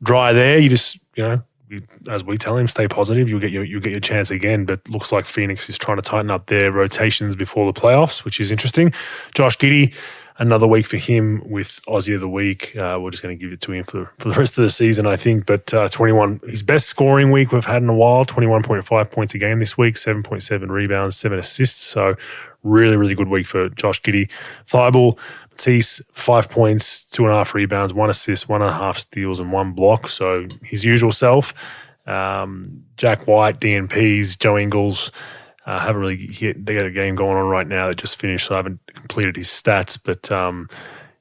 dry there. You just, as we tell him, stay positive. You'll get your chance again. But looks like Phoenix is trying to tighten up their rotations before the playoffs, which is interesting. Josh Giddey, another week for him with Aussie of the Week. We're just going to give it to him for the rest of the season, I think. But 21, his best scoring week we've had in a while. 21.5 points a game this week. 7.7 rebounds, 7 assists. So really, really good week for Josh Giddey. Thibault, Matisse, 5 points, 2.5 rebounds, 1 assist, 1.5 steals, and 1 block. So his usual self. Jack White, DNPs, Joe Ingles haven't really hit. They got a game going on right now that just finished, so I haven't completed his stats. But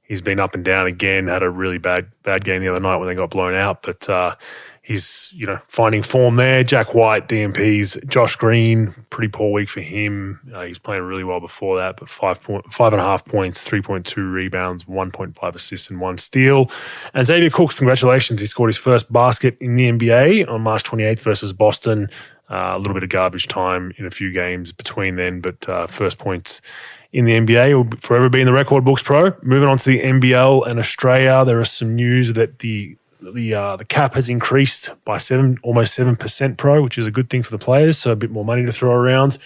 he's been up and down again. Had a really bad game the other night when they got blown out. But he's finding form there. Jack White, DMPs, Josh Green, pretty poor week for him. He's playing really well before that, but 5.5 points, 3.2 rebounds, 1.5 assists, and 1 steal. And Xavier Cooks, congratulations. He scored his first basket in the NBA on March 28th versus Boston. A little bit of garbage time in a few games between then, but first points in the NBA will forever be in the record books, pro. Moving on to the NBL and Australia, there is some news that the cap has increased by almost 7%, pro, which is a good thing for the players. So a bit more money to throw around.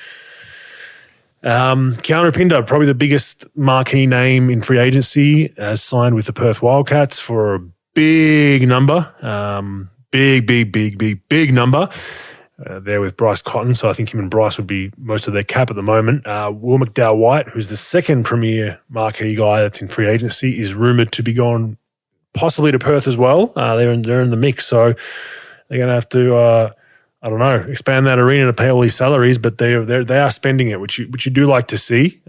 Keanu Pinder, probably the biggest marquee name in free agency, has signed with the Perth Wildcats for a big number. Big number. There with Bryce Cotton. So I think him and Bryce would be most of their cap at the moment. Will McDowell-White, who's the second premier marquee guy that's in free agency, is rumoured to be going possibly to Perth as well. They're in the mix. So they're going to have to, I don't know, expand that arena to pay all these salaries, but they are spending it, which you do like to see.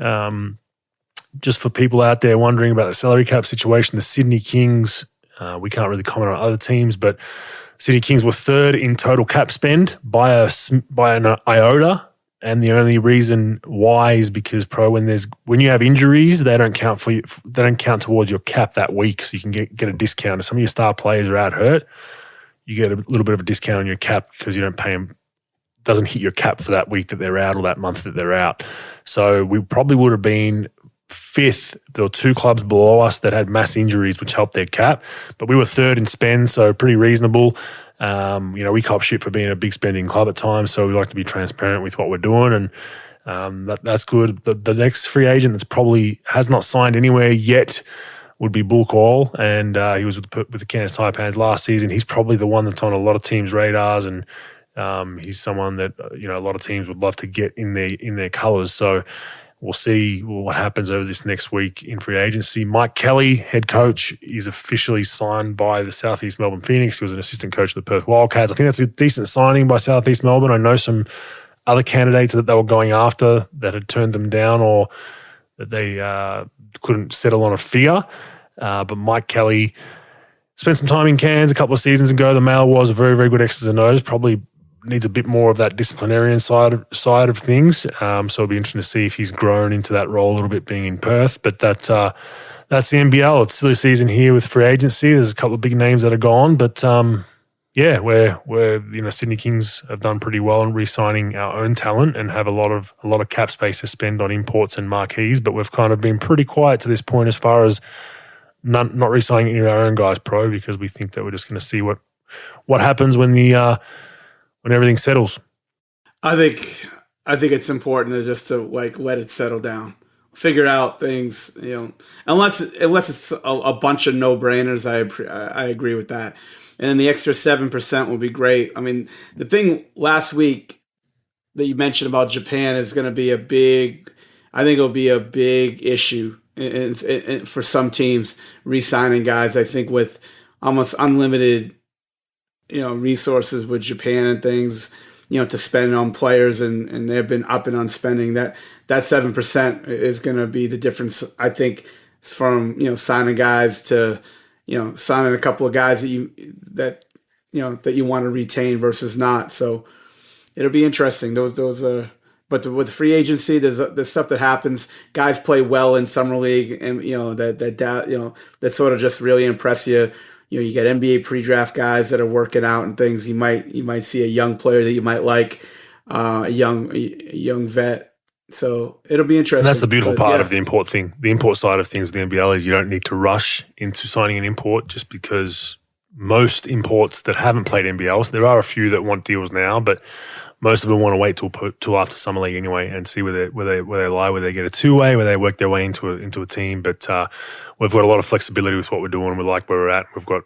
Just for people out there wondering about the salary cap situation, the Sydney Kings, we can't really comment on other teams, but Sydney Kings were third in total cap spend by an iota, and the only reason why is because when you have injuries, they don't count for you. They don't count towards your cap that week, so you can get a discount. If some of your star players are out hurt, you get a little bit of a discount on your cap because you don't pay them. Doesn't hit your cap for that week that they're out or that month that they're out. So we probably would have been fifth. There were two clubs below us that had mass injuries, which helped their cap, but we were third in spend, so pretty reasonable. We cop shit for being a big spending club at times, so we like to be transparent with what we're doing, and that's good. The next free agent that's probably has not signed anywhere yet would be Bull Call, and he was with the Cairns Taipans last season. He's probably the one that's on a lot of teams' radars, and he's someone that a lot of teams would love to get in their colours. So we'll see what happens over this next week in free agency. Mike Kelly, head coach, is officially signed by the Southeast Melbourne Phoenix. He was an assistant coach of the Perth Wildcats. I think that's a decent signing by Southeast Melbourne. I know some other candidates that they were going after that had turned them down or that they couldn't settle on a figure. But Mike Kelly spent some time in Cairns a couple of seasons ago. The Mail was a very, very good X's and O's, probably needs a bit more of that disciplinarian side of things. So it'll be interesting to see if he's grown into that role a little bit being in Perth. But that's the NBL. It's silly season here with free agency. There's a couple of big names that are gone, but where Sydney Kings have done pretty well in re-signing our own talent and have a lot of cap space to spend on imports and marquees. But we've kind of been pretty quiet to this point as far as not re-signing any of our own guys pro, because we think that we're just going to see what happens when everything settles. I think it's important to let it settle down, figure out things. Unless it's a bunch of no-brainers, I agree with that. And then the extra 7% will be great. I mean, the thing last week that you mentioned about Japan is going to be I think it'll be a big issue for some teams re-signing guys. I think with almost unlimited resources with Japan and things, to spend on players, and they've been upping on spending. That 7% is going to be the difference, I think, from signing guys to signing a couple of guys that you want to retain versus not. So it'll be interesting. Those are. But with free agency, there's stuff that happens. Guys play well in summer league, and that sort of just really impress you. You get NBA pre-draft guys that are working out and things. You might see a young player that you might like, a young vet. So it'll be interesting. And that's the beautiful part of the import thing. The import side of things, the NBL, is you don't need to rush into signing an import just because most imports that haven't played NBLs, there are a few that want deals now, but most of them want to wait till after summer league anyway and see where they lie, where they get a two-way, where they work their way into a team. But we've got a lot of flexibility with what we're doing. We like where we're at. We've got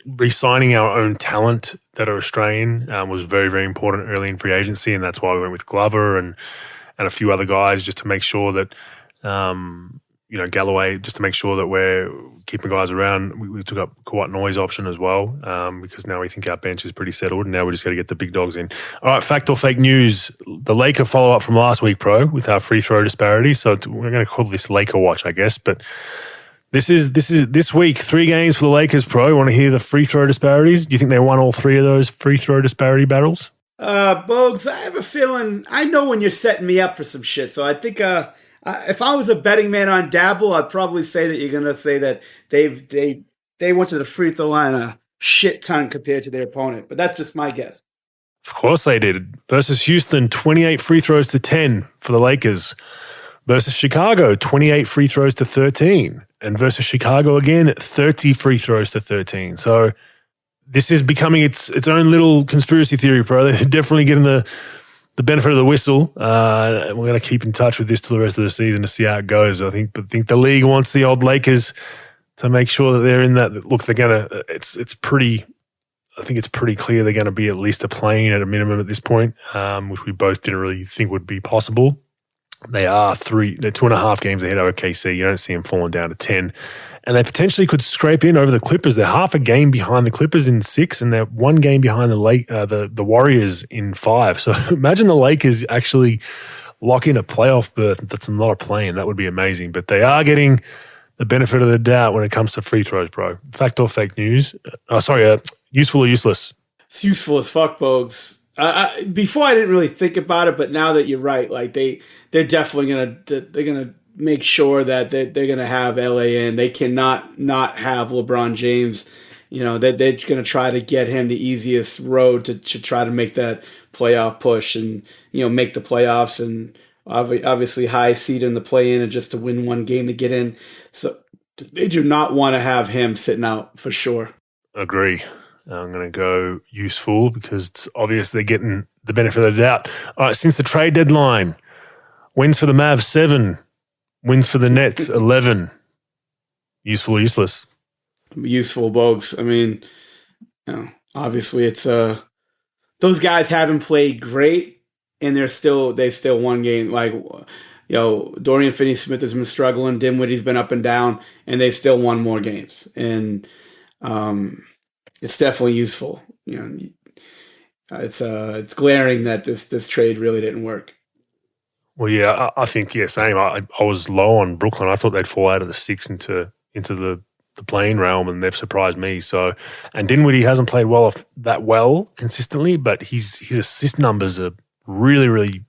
re-signing our own talent that are Australian was very, very important early in free agency, and that's why we went with Glover and a few other guys just to make sure that Galloway, just to make sure that we're keeping guys around. We took up Kawhi Noy's option as well because now we think our bench is pretty settled, and now we just got to get the big dogs in. All right, fact or fake news? The Laker follow-up from last week, Pro, with our free throw disparity. So we're going to call this Laker Watch, I guess. But this week, 3 games for the Lakers, Pro. You want to hear the free throw disparities? Do you think they won all 3 of those free throw disparity battles? Bogues, I have a feeling I know when you're setting me up for some shit. So I think if I was a betting man on Dabble, I'd probably say that you're going to say that they went to the free throw line a shit ton compared to their opponent. But that's just my guess. Of course they did. Versus Houston, 28 free throws to 10 for the Lakers. Versus Chicago, 28 free throws to 13. And versus Chicago again, 30 free throws to 13. So this is becoming its own little conspiracy theory, bro. They're definitely getting the the benefit of the whistle. We're going to keep in touch with this till the rest of the season to see how it goes. I think the league wants the old Lakers to make sure that they're in that. Look, they're going to. It's pretty. I think it's pretty clear they're going to be at least a play-in at a minimum at this point, which we both didn't really think would be possible. They're 2.5 games ahead of OKC. You don't see them falling down to 10. And they potentially could scrape in over the Clippers. They're half a game behind the Clippers in 6, and they're 1 game behind the Warriors in 5. So imagine the Lakers actually lock in a playoff berth that's not a play-in. That would be amazing. But they are getting the benefit of the doubt when it comes to free throws, bro. Fact or fake news? Useful or useless? It's useful as fuck, Bogues. Before I didn't really think about it, but now that you're right, like they're definitely gonna make sure that they're gonna have LA in. They cannot not have LeBron James. You know, they're gonna try to get him the easiest road to try to make that playoff push and, you know, make the playoffs and obviously high seed in the play-in and just to win 1 game to get in. So they do not want to have him sitting out for sure. Agree. I'm going to go useful because it's obvious they're getting the benefit of the doubt. All right, since the trade deadline, wins for the Mavs 7, wins for the Nets 11. Useful or useless? Useful, Bogues. I mean, you know, obviously it's those guys haven't played great, and they've still won game. Like, you know, Dorian Finney-Smith has been struggling, Dinwiddie's been up and down, and they've still won more games. And it's definitely useful. You know, it's glaring that this trade really didn't work. Well, yeah, I think, yeah, same. I was low on Brooklyn. I thought they'd fall out of the 6 into the play-in realm, and they've surprised me. So, and Dinwiddie hasn't played that well consistently, but his assist numbers are really, really,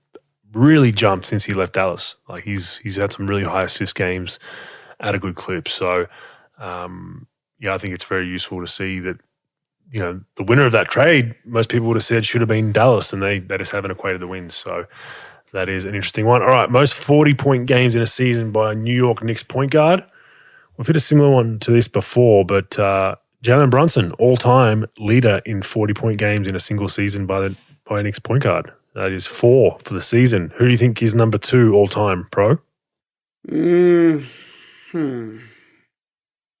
really jumped since he left Dallas. Like he's had some really high assist games at a good clip. So, yeah, I think it's very useful to see that, you know, the winner of that trade, most people would have said should have been Dallas, and they just haven't equated the wins. So that is an interesting one. All right, most 40-point games in a season by a New York Knicks point guard. We've hit a similar one to this before, but Jalen Brunson, all-time leader in 40-point games in a single season by a Knicks point guard. That is 4 for the season. Who do you think is number 2 all-time, Pro?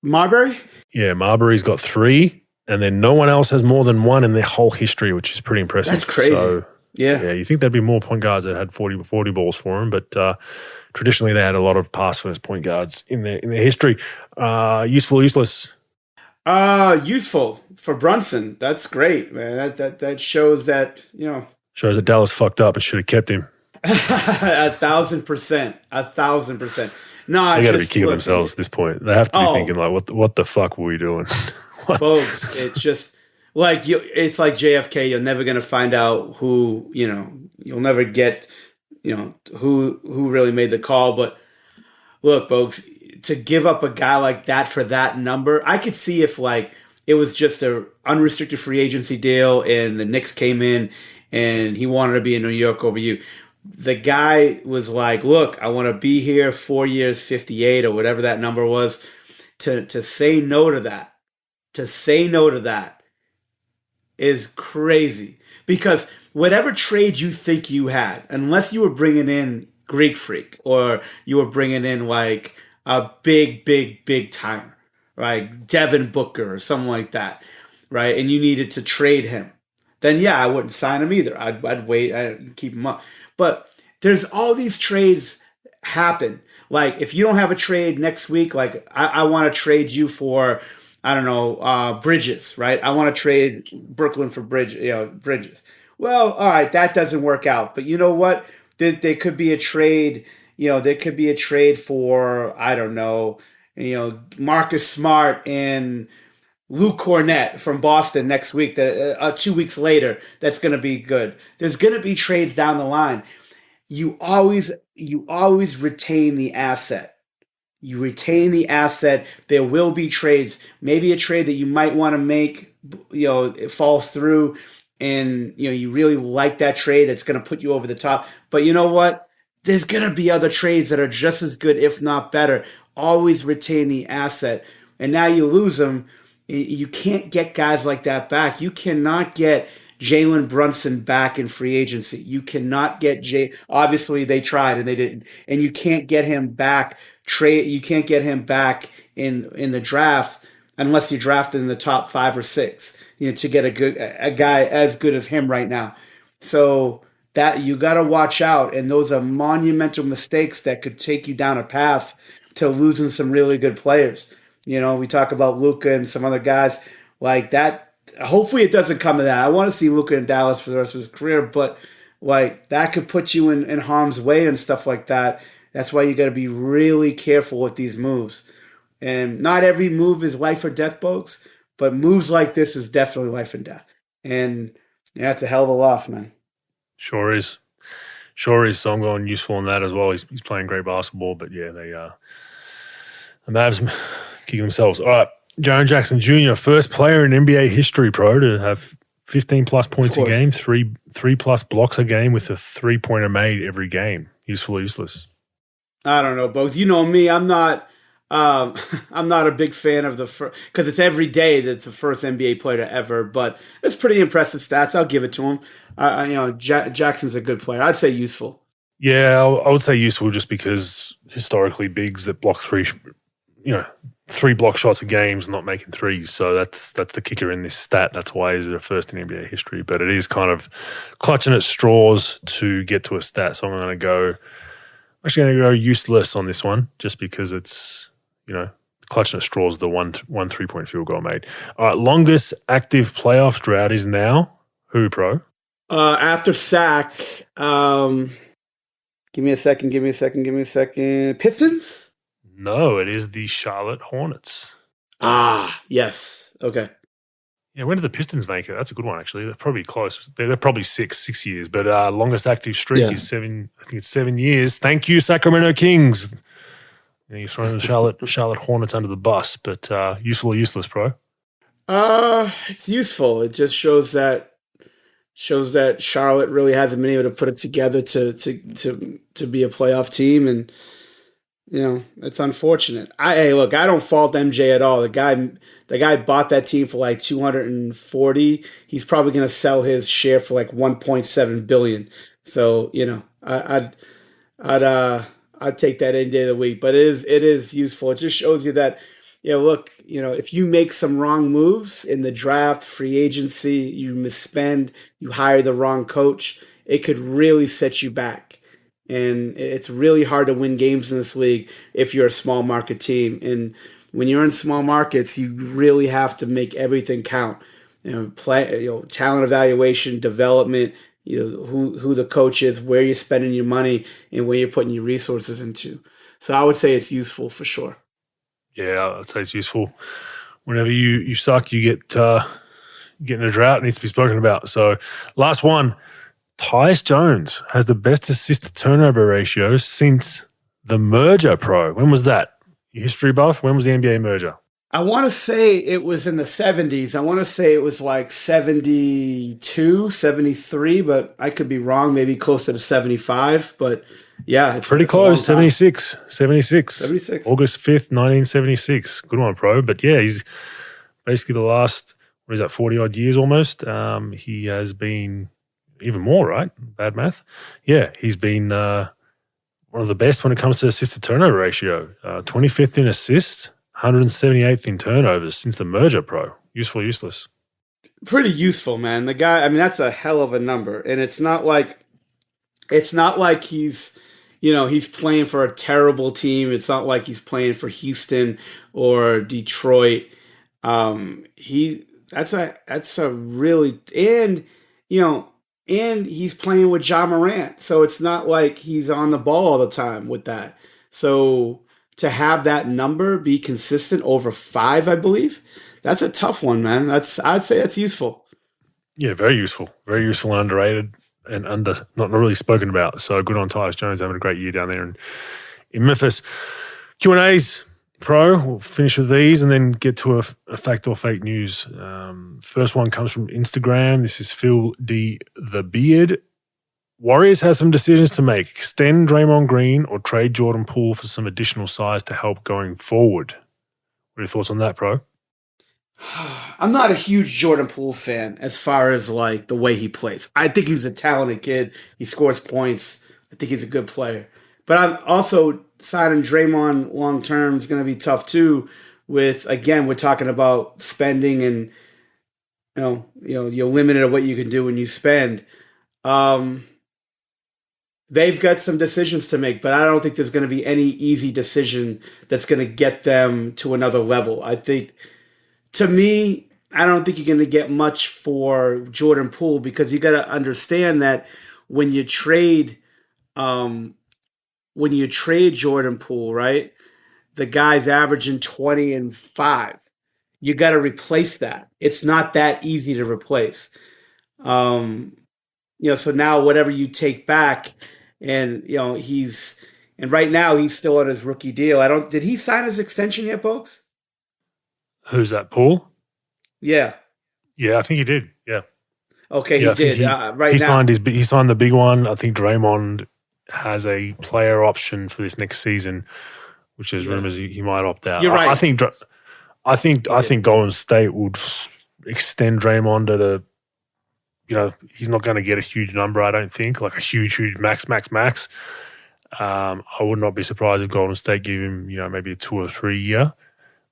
Marbury? Yeah, Marbury's got 3. And then no one else has more than 1 in their whole history, which is pretty impressive. That's crazy. So, yeah, you think there'd be more point guards that had 40 balls for them, but traditionally they had a lot of pass-first point guards in their history. Useful, useless? Useful for Brunson. That's great, man. That shows that, you know. Shows that Dallas fucked up and should have kept him. 1,000%. 1,000%. No, they got to be kicking themselves at this point. They have to be thinking, like, what the fuck were we doing? Folks, it's just like it's like JFK. You're never gonna find out who, you know. You'll never get, you know, who really made the call. But look, folks, to give up a guy like that for that number, I could see if like it was just a unrestricted free agency deal and the Knicks came in and he wanted to be in New York over you. The guy was like, look, I want to be here 4 years, 58 or whatever that number was. To say no to that. To say no to that is crazy, because whatever trade you think you had, unless you were bringing in Greek Freak or you were bringing in like a big timer, right? Devin Booker or something like that, right? And you needed to trade him, then yeah, I wouldn't sign him either. I'd wait, I'd keep him up. But there's all these trades happen. Like if you don't have a trade next week, like I want to trade you for, I don't know, Bridges, right? I want to trade Brooklyn for Bridges. Well, all right, that doesn't work out. But you know what? There could be a trade, you know, there could be a trade for, I don't know, you know, Marcus Smart and Luke Cornett from Boston next week, 2 weeks later, that's going to be good. There's going to be trades down the line. You always retain the asset. You retain the asset. There will be trades. Maybe a trade that you might want to make, you know, it falls through and, you know, you really like that trade. That's going to put you over the top. But you know what? There's going to be other trades that are just as good, if not better. Always retain the asset. And now you lose them. You can't get guys like that back. You cannot get Jalen Brunson back in free agency. You cannot get obviously they tried and they didn't. And you can't get him back you can't get him back in the drafts unless you drafted in the top 5 or 6, to get a guy as good as him right now. So that you got to watch out, and those are monumental mistakes that could take you down a path to losing some really good players. We talk about Luka and some other guys like that. Hopefully it doesn't come to that. I want to see Luka in Dallas for the rest of his career, but like that could put you in harm's way and stuff like that. That's why you got to be really careful with these moves. And not every move is life or death, Bogues, but moves like this is definitely life and death. And yeah, it's a hell of a loss, man. Sure is. So I'm going useful on that as well. He's playing great basketball, but yeah, the Mavs kicking themselves. All right, Jaren Jackson Jr., first player in NBA history, pro, to have 15-plus points a game, three-plus blocks a game with a three-pointer made every game. Useful or useless? I don't know, Bogues. You know me. I'm not a big fan of the first, because it's every day that's the first NBA player to ever, but it's pretty impressive stats. I'll give it to him. Jackson's a good player. I'd say useful. Yeah, I would say useful just because historically bigs that block three block shots a game is not making threes. So that's the kicker in this stat. That's why he's the first in NBA history. But it is kind of clutching at straws to get to a stat. So I'm going to go useless on this one just because it's, clutching at straws, the one 3-point field goal made. All right, longest active playoff drought is now who, pro? After Sack, give me a second. Pistons? No, it is the Charlotte Hornets. Ah, yes. Okay. Yeah, when did the Pistons make it? That's a good one, actually. They're probably close. They're probably six years, but longest active streak is 7. I think it's 7 years. Thank you, Sacramento Kings. You're throwing the Charlotte Hornets under the bus, but useful or useless, pro? It's useful. It just shows that Charlotte really hasn't been able to put it together to be a playoff team, and it's unfortunate. I don't fault MJ at all. The guy bought that team for like $240. He's probably going to sell his share for like $1.7 billion. So I'd take that any day of the week. But it is useful. It just shows you that if you make some wrong moves in the draft, free agency, you misspend, you hire the wrong coach, it could really set you back. And it's really hard to win games in this league if you're a small market team. And when you're in small markets, you really have to make everything count. Talent evaluation, development, who the coach is, where you're spending your money, and where you're putting your resources into. So I would say it's useful for sure. Yeah, I'd say it's useful. Whenever you suck, you get in a drought. It needs to be spoken about. So last one. Tyus Jones has the best assist-to-turnover ratio since the merger, pro. When was that? Your history buff? When was the NBA merger? I want to say it was in the 70s. I want to say it was like 72, 73, but I could be wrong, maybe closer to 75. But yeah, it's pretty close, 76. August 5th, 1976. Good one, pro. But yeah, he's basically the last, 40-odd years almost. He has been even more, right? Bad math. Yeah, he's been one of the best when it comes to assist-to-turnover ratio. 25th in assists, 178th in turnovers since the merger, pro. Useful, useless? Pretty useful, man. The guy, that's a hell of a number. And it's not like he's, he's playing for a terrible team. It's not like he's playing for Houston or Detroit. That's a really, and he's playing with Ja Morant. So it's not like he's on the ball all the time with that. So to have that number be consistent over 5, I believe, that's a tough one, man. I'd say that's useful. Yeah, very useful. Very useful and underrated and not really spoken about. So good on Tyus Jones, having a great year down there in Memphis. Q&As, pro. We'll finish with these and then get to a fact or fake news. First one comes from Instagram. This is Phil D. The Beard. Warriors have some decisions to make. Extend Draymond Green or trade Jordan Poole for some additional size to help going forward. What are your thoughts on that, pro? I'm not a huge Jordan Poole fan as far as like the way he plays. I think he's a talented kid. He scores points. I think he's a good player. But I'm also signing Draymond long term is going to be tough too. With again, we're talking about spending and you're limited at what you can do when you spend. Um, they've got some decisions to make, but I don't think there's going to be any easy decision that's going to get them to another level. I think, to me, I don't think you're going to get much for Jordan Poole because you got to understand that when you trade, um, Jordan Poole, right, the guy's averaging 20 and 5. You got to replace that. It's not that easy to replace. Um, so now whatever you take back, and and right now he's still on his rookie deal. Did he sign his extension yet, folks? Who's that, Paul? Yeah. Yeah, I think he did. Yeah. Okay, yeah, he did. He signed the big one. I think Draymond has a player option for this next season, which is rumors he might opt out. You're right. I think Golden State would extend Draymond at a, he's not going to get a huge number. I don't think like a huge max. I would not be surprised if Golden State give him, maybe a 2 or 3 year.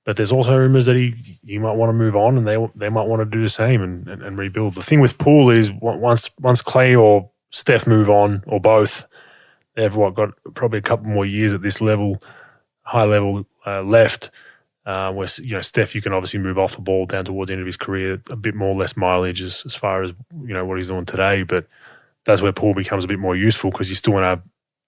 But there's also rumors that he might want to move on, and they might want to do the same and rebuild. The thing with Poole is once Clay or Steph move on, or both, they've got probably a couple more years at this level, high level left. Where Steph, you can obviously move off the ball down towards the end of his career, a bit more less mileage as far as what he's doing today. But that's where Poole becomes a bit more useful because you still want to have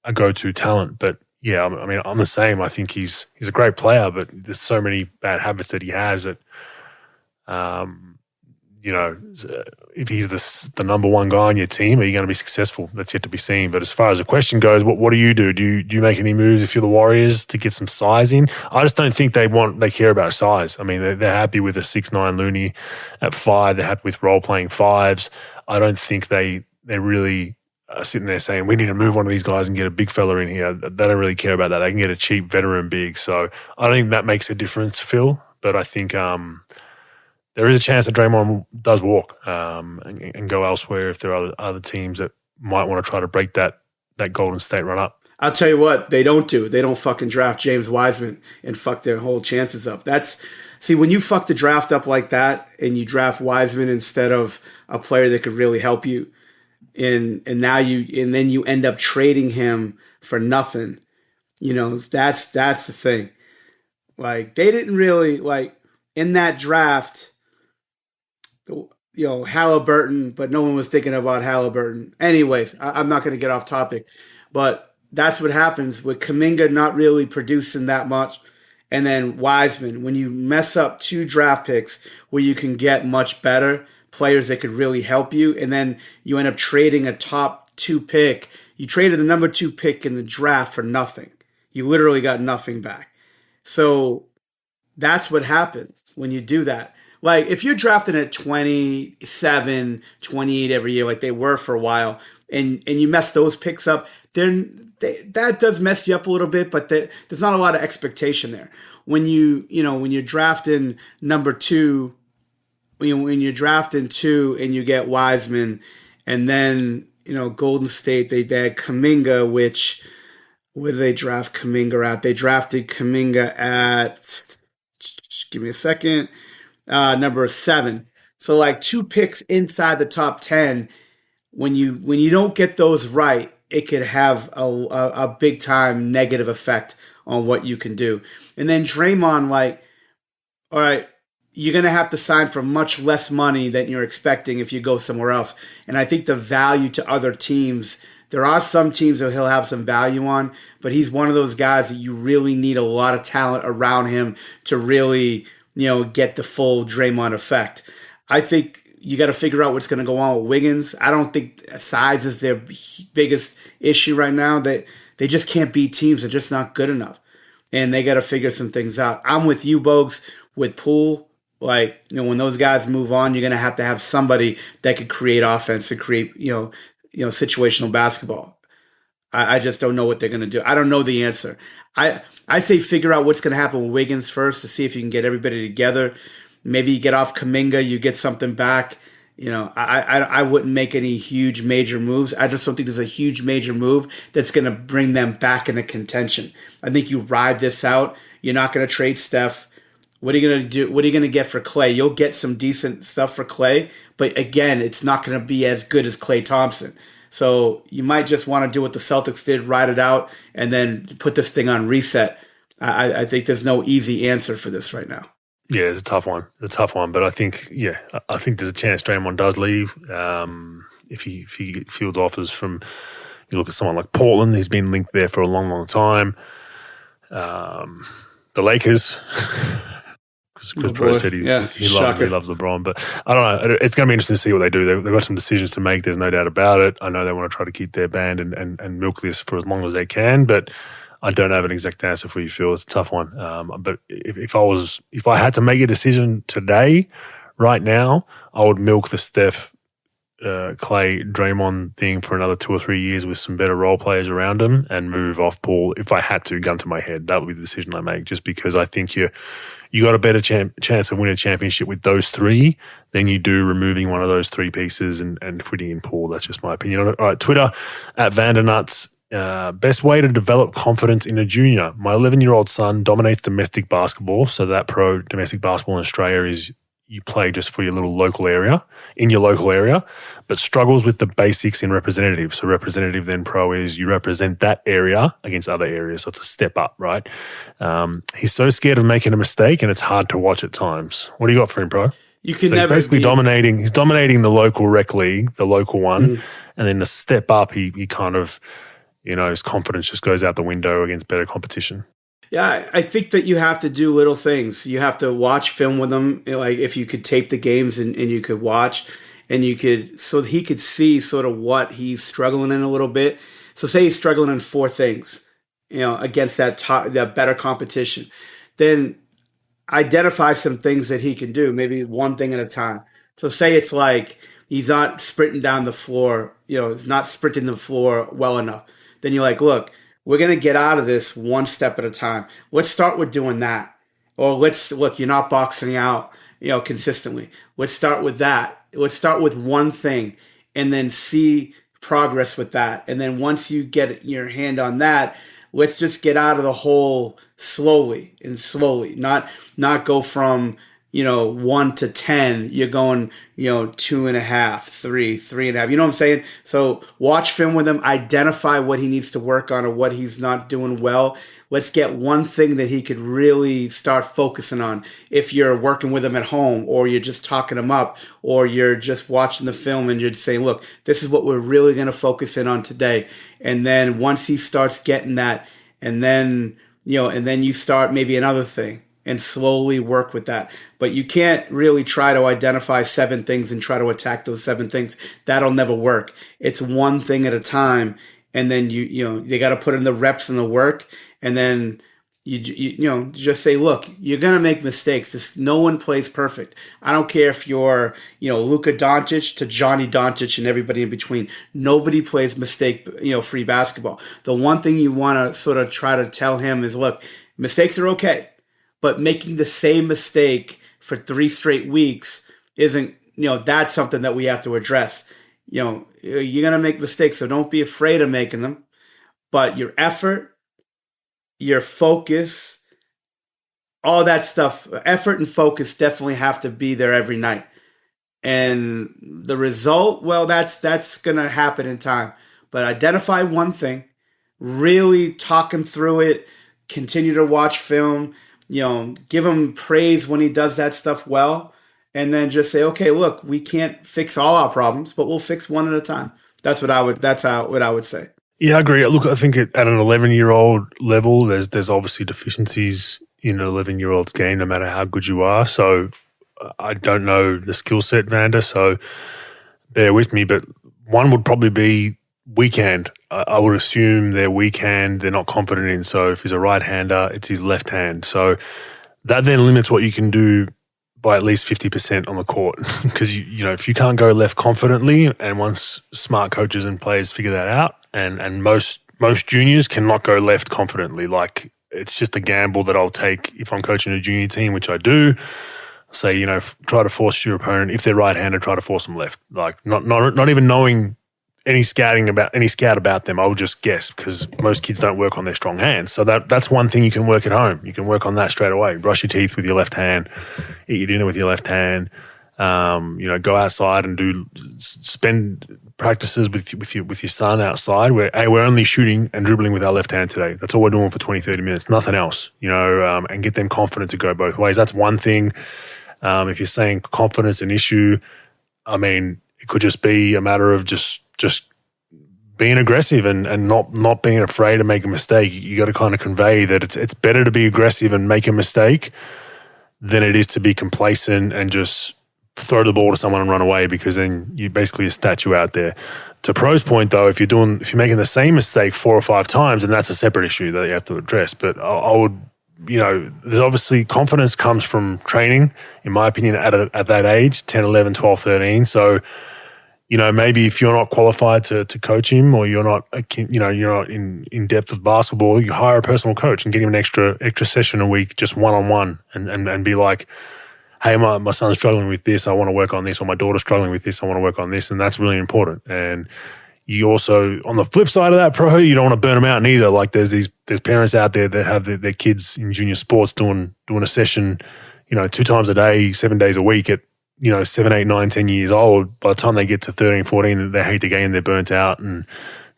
a go-to talent. But yeah, I mean, I'm the same. I think he's a great player, but there's so many bad habits that he has that, if he's the number one guy on your team, are you going to be successful? That's yet to be seen. But as far as the question goes, what do you do? Do you make any moves if you're the Warriors to get some size in? I just don't think they care about size. I mean, they're happy with a 6'9" Looney at 5. They're happy with role-playing 5s. I don't think they really sitting there saying, we need to move one of these guys and get a big fella in here. They don't really care about that. They can get a cheap veteran big. So I don't think that makes a difference, Phil. But I think there is a chance that Draymond does walk and go elsewhere if there are other teams that might want to try to break that Golden State run up. I'll tell you what, they don't do. They don't fucking draft James Wiseman and fuck their whole chances up. When you fuck the draft up like that and you draft Wiseman instead of a player that could really help you, and then you end up trading him for nothing. That's the thing. Like, they didn't really in that draft. Halliburton, but no one was thinking about Halliburton. Anyways, I'm not going to get off topic, but that's what happens with Kuminga not really producing that much, and then Wiseman. When you mess up 2 draft picks where you can get much better players that could really help you, and then you end up trading a top 2 pick. You traded the number 2 pick in the draft for nothing. You literally got nothing back. So that's what happens when you do that. Like, if you're drafting at 27, 28 every year, like they were for a while, and you mess those picks up, then that does mess you up a little bit, but there's not a lot of expectation there. When you're drafting number 2, when you're drafting 2 and you get Wiseman, and then Golden State, they had Kuminga, which, where did they draft Kuminga at? They drafted Kuminga at, give me a second, number 7. So like 2 picks inside the top 10. When you don't get those right, it could have a big time negative effect on what you can do. And then Draymond, all right, you're going to have to sign for much less money than you're expecting if you go somewhere else. And I think the value to other teams, there are some teams that he'll have some value on, but he's one of those guys that you really need a lot of talent around him to really, get the full Draymond effect. I think you got to figure out what's going to go on with Wiggins. I don't think size is their biggest issue right now. They just can't beat teams. They're just not good enough. And they got to figure some things out. I'm with you, Bogues, with Poole. When those guys move on, you're going to have somebody that could create offense and create, situational basketball. I just don't know what they're going to do. I don't know the answer. I say figure out what's going to happen with Wiggins first to see if you can get everybody together. Maybe you get off Kuminga, you get something back. I wouldn't make any huge major moves. I just don't think there's a huge major move that's going to bring them back into contention. I think you ride this out. You're not going to trade Steph. What are you going to do? What are you going to get for Clay? You'll get some decent stuff for Clay, but again, it's not going to be as good as Klay Thompson. So you might just want to do what the Celtics did, ride it out, and then put this thing on reset. I think there's no easy answer for this right now. Yeah, it's a tough one. But I think there's a chance Draymond does leave. If he fields offers from, you look at someone like Portland, he's been linked there for a long, long time. The Lakers, because Bro said he loves LeBron. But I don't know. It's going to be interesting to see what they do. They've got some decisions to make. There's no doubt about it. I know they want to try to keep their band and milk this for as long as they can, but I don't have an exact answer for you, Phil. It's a tough one. But if I had to make a decision today, right now, I would milk the Steph, Clay, Draymond thing for another 2 or 3 years with some better role players around them and move off Paul. If I had to, gun to my head, that would be the decision I make. Just because I think you got a better chance of winning a championship with those three than you do removing one of those three pieces and putting in Paul. That's just my opinion on it. All right, Twitter at Vandernuts. Best way to develop confidence in a junior. My 11-year-old son dominates domestic basketball. So that pro domestic basketball in Australia is you play just for your local area, but struggles with the basics in representative. So representative then pro is you represent that area against other areas. So it's a step up, right? He's so scared of making a mistake and it's hard to watch at times. What do you got for him, pro? He's basically dominating. He's dominating the local rec league, the local one. And then the step up, he kind of, his confidence just goes out the window against better competition. Yeah, I think that you have to do little things. You have to watch film with him. Like if you could tape the games and you could watch and so he could see sort of what he's struggling in a little bit. So say he's struggling in 4 things, against that better competition. Then identify some things that he can do, maybe one thing at a time. So say it's like he's not sprinting down the floor, he's not sprinting the floor well enough. Then you're like, look, we're going to get out of this one step at a time. Let's start with doing that. Or you're not boxing out, consistently. Let's start with that. Let's start with one thing and then see progress with that. And then once you get your hand on that, let's just get out of the hole slowly, not go from, 1 to 10, you're going, 2.5, 3, 3.5. You know what I'm saying? So watch film with him, identify what he needs to work on or what he's not doing well. Let's get one thing that he could really start focusing on. If you're working with him at home or you're just talking him up or you're just watching the film and you're saying, look, this is what we're really going to focus in on today. And then once he starts getting that, and then you start maybe another thing. And slowly work with that. But you can't really try to identify 7 things and try to attack those 7 things. That'll never work. It's one thing at a time. And then you got to put in the reps and the work. And then you just say, look, you're going to make mistakes. No one plays perfect. I don't care if you're, Luka Doncic to Johnny Doncic and everybody in between. Nobody plays free basketball. The one thing you want to sort of try to tell him is, look, mistakes are okay. But making the same mistake for 3 straight weeks isn't, that's something that we have to address. You're going to make mistakes, so don't be afraid of making them. But your effort, your focus, all that stuff, effort and focus definitely have to be there every night. And the result, well, that's going to happen in time. But identify one thing, really talk him through it, continue to watch film, give him praise when he does that stuff well, and then just say, okay, look, we can't fix all our problems, but we'll fix one at a time. That's what I would say. Yeah, I agree. Look, I think at an 11-year-old level, there's obviously deficiencies in an 11-year-old's game, no matter how good you are. So I don't know the skill set, Vander, so bear with me. But one would probably be weak hand. I would assume their weak hand they're not confident in. So if he's a right-hander, it's his left hand. So that then limits what you can do by at least 50% on the court. Because, if you can't go left confidently, and once smart coaches and players figure that out, and most juniors cannot go left confidently. Like, it's just a gamble that I'll take if I'm coaching a junior team, which I do. say, try to force your opponent, if they're right-handed, try to force them left. Like not even knowing any scout about them, I would just guess, because most kids don't work on their strong hands. So that's one thing you can work at home. You can work on that straight away. Brush your teeth with your left hand, eat your dinner with your left hand. Go outside and spend practices with your son outside where, hey, we're only shooting and dribbling with our left hand today. That's all we're doing for 20, 30 minutes, nothing else, and get them confident to go both ways. That's one thing. If you're saying confidence an issue, I mean, it could just be a matter of just being aggressive and not being afraid to make a mistake. You got to kind of convey that it's better to be aggressive and make a mistake than it is to be complacent and just throw the ball to someone and run away, because then you basically a statue out there. To Pro's point, though, if you're making the same mistake 4 or 5 times, then that's a separate issue that you have to address. But I would, there's obviously confidence comes from training, in my opinion, at that age, 10, 11, 12, 13. So, maybe if you're not qualified to coach him, or you're not in depth with basketball, you hire a personal coach and get him an extra session a week, just one-on-one, and be like, hey, my son's struggling with this, I want to work on this, or my daughter's struggling with this, I want to work on this, and that's really important. And you also, on the flip side of that, Pro, you don't want to burn them out neither. Like there's parents out there that have their kids in junior sports doing a session, 2 times a day, 7 days a week at 7, 8, 9, 10 years old. By the time they get to 13, 14, they hate the game, they're burnt out, and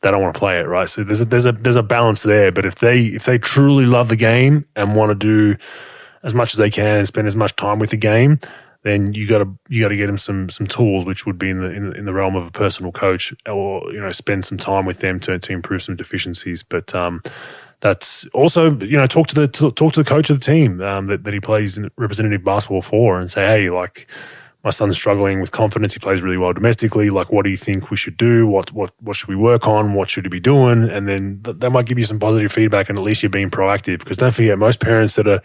they don't want to play it, right? So there's a balance there. But if they truly love the game and want to do as much as they can and spend as much time with the game, then you got to get them some tools, which would be in the realm of a personal coach, or spend some time with them to improve some deficiencies. But that's also talk to the coach of the team that he plays in representative basketball for, and say, hey, like, my son's struggling with confidence. He plays really well domestically. Like, what do you think we should do? What should we work on? What should he be doing? And then they might give you some positive feedback, and at least you're being proactive. Because don't forget, most parents that are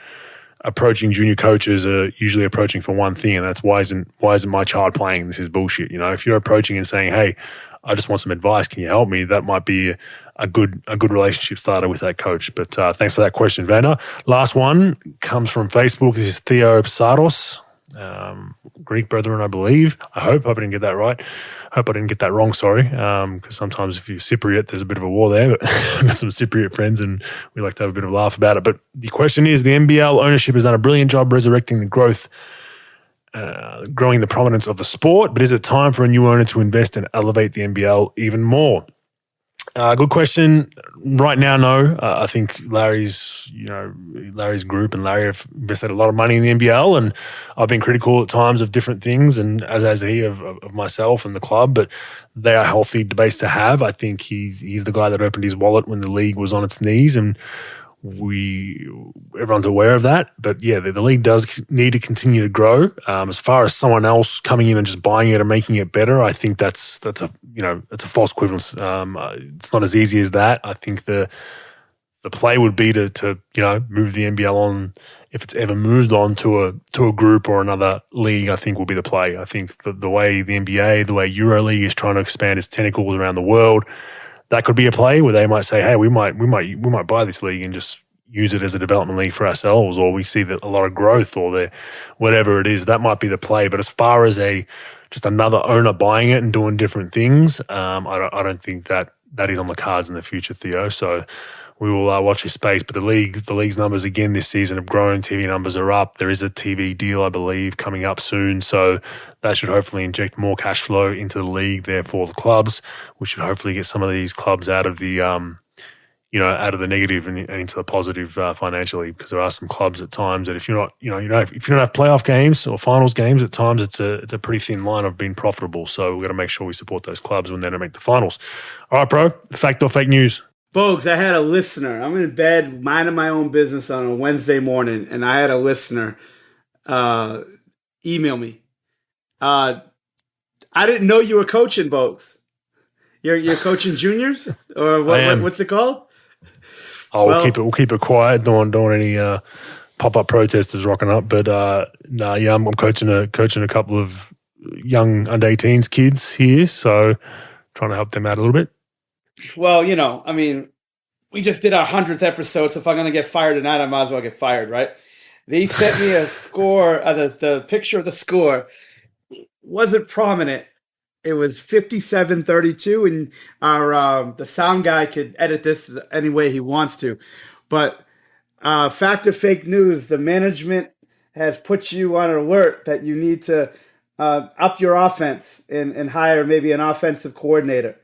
approaching junior coaches are usually approaching for one thing, and that's why isn't my child playing? This is bullshit. If you're approaching and saying, hey, I just want some advice, can you help me? That might be a good relationship starter with that coach. But thanks for that question, Vander. Last one comes from Facebook. This is Theo Psaros. Greek brethren, I believe. I hope I didn't get that right. Hope I didn't get that wrong, sorry. Because sometimes if you're Cypriot, there's a bit of a war there. But I've got some Cypriot friends and we like to have a bit of a laugh about it. But the question is, the NBL ownership has done a brilliant job resurrecting the growing the prominence of the sport. But is it time for a new owner to invest and elevate the NBL even more? Good question. Right now, no. I think Larry's group and Larry have invested a lot of money in the NBL, and I've been critical at times of different things, and as has he of myself and the club. But they are healthy debates to have. I think he's the guy that opened his wallet when the league was on its knees, and everyone's aware of that. But yeah, the league does need to continue to grow. As far as someone else coming in and just buying it and making it better, I think that's a false equivalence. It's not as easy as that. I think the play would be to move the NBL on, if it's ever moved on to a group or another league. I think will be the play. I think the way the NBA, the way EuroLeague is trying to expand its tentacles around the world, that could be a play where they might say, hey, we might buy this league and just use it as a development league for ourselves, or we see that a lot of growth, or whatever it is. That might be the play. But as far as just another owner buying it and doing different things, I don't think that is on the cards in the future, Theo. So we will watch his space. But the league's numbers again this season have grown. TV numbers are up. There is a TV deal, I believe, coming up soon. So that should hopefully inject more cash flow into the league there for the clubs. We should hopefully get some of these clubs out of the out of the negative and into the positive financially, because there are some clubs at times that if you're not, if you don't have playoff games or finals games, at times it's a pretty thin line of being profitable. So we've got to make sure we support those clubs when they don't make the finals. All right, bro. Fact or fake news? Bogues, I had a listener. I'm in bed minding my own business on a Wednesday morning, and I had a listener email me. I didn't know you were coaching, Bogues. You're coaching juniors, or what's it called? Oh, we'll keep it quiet. Don't want any pop-up protesters rocking up. But I'm coaching a couple of young under-18s kids here, so trying to help them out a little bit. Well, we just did our 100th episode, so if I'm going to get fired tonight, I might as well get fired, right? They sent me a score. The picture of the score wasn't prominent. It was 57-32, and our the sound guy could edit this any way he wants to. But fact or fake news, the management has put you on alert that you need to up your offense and hire maybe an offensive coordinator.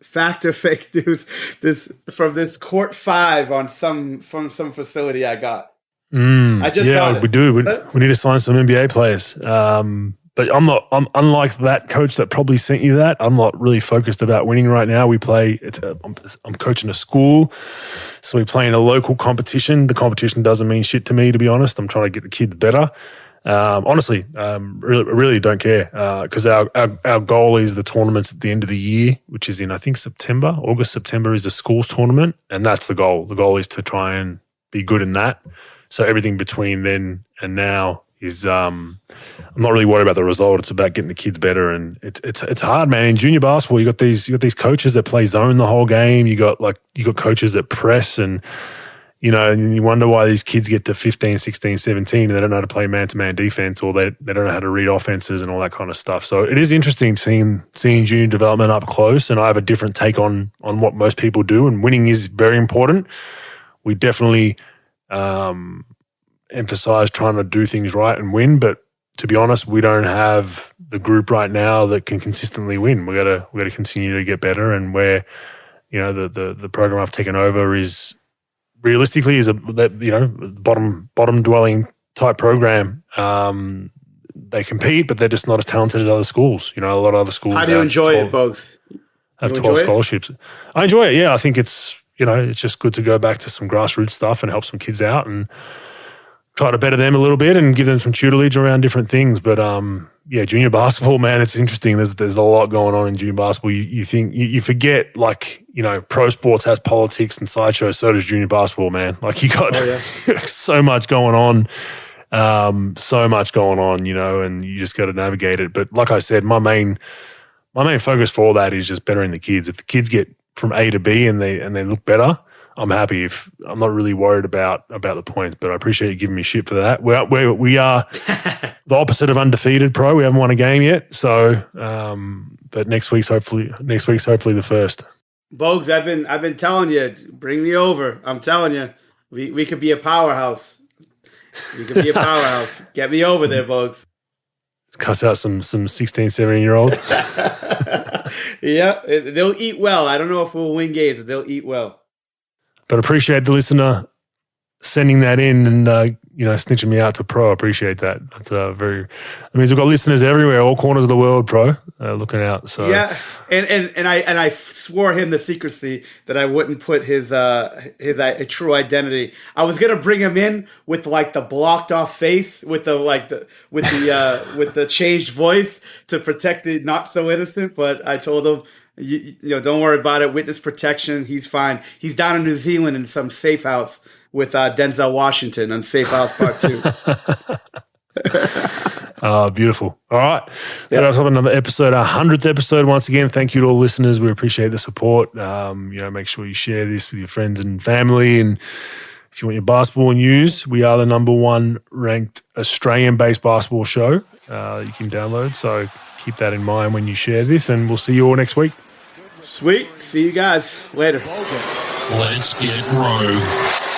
Fact or fake news? This from this court 5 on some facility I got. I just got it. We do. We need to sign some NBA players. But I'm unlike that coach that probably sent you that. I'm not really focused about winning right now. We play. I'm coaching a school, so we play in a local competition. The competition doesn't mean shit to me, to be honest. I'm trying to get the kids better. Honestly, really don't care because our goal is the tournaments at the end of the year, which is in I think September. August, September is a schools tournament, and that's the goal. The goal is to try and be good in that. So everything between then and now is I'm not really worried about the result. It's about getting the kids better, and it's hard, man. In junior basketball, you got these coaches that play zone the whole game. You got coaches that press, and and you wonder why these kids get to 15, 16, 17 and they don't know how to play man-to-man defense, or they don't know how to read offenses and all that kind of stuff. So it is interesting seeing junior development up close, and I have a different take on what most people do, and winning is very important. We definitely emphasize trying to do things right and win, but to be honest, we don't have the group right now that can consistently win. We got to continue to get better, and where the program I've taken over is realistically is a bottom dwelling type program. They compete, but they're just not as talented as other schools. A lot of other schools. How do you enjoy it, Bogues? Have 12 scholarships. I enjoy it. Yeah, I think it's just good to go back to some grassroots stuff and help some kids out and try to better them a little bit and give them some tutelage around different things. But junior basketball, man, it's interesting. There's a lot going on in junior basketball. You think you forget, pro sports has politics and sideshows. So does junior basketball, man. You got so much going on, and you just got to navigate it. But like I said, my main focus for all that is just bettering the kids. If the kids get from A to B and they look better, I'm happy. If I'm not really worried about the points, but I appreciate you giving me shit for that. We are the opposite of undefeated, pro. We haven't won a game yet, so but next week's hopefully the first. Bogues, I've been telling you, bring me over. I'm telling you, we could be a powerhouse. We could be a powerhouse. Get me over there, Bogues. Cuss out some 16, 17-year-olds. Yeah, they'll eat well. I don't know if we'll win games, but they'll eat well. But appreciate the listener sending that in and snitching me out to pro. I appreciate that. That's that means we've got listeners everywhere, all corners of the world, pro, looking out. So yeah, and I swore him the secrecy that I wouldn't put his true identity. I was gonna bring him in with the blocked off face, with the changed voice to protect the not so innocent. But I told him, don't worry about it. Witness protection. He's fine. He's down in New Zealand in some safe house with Denzel Washington on Safe House Part 2. Beautiful. All right. That's another episode, our 100th episode. Once again, thank you to all listeners. We appreciate the support. Make sure you share this with your friends and family. And if you want your basketball news, we are the #1 ranked Australian-based basketball show you can download. So keep that in mind when you share this, and we'll see you all next week. Sweet. See you guys later. Let's get Rove.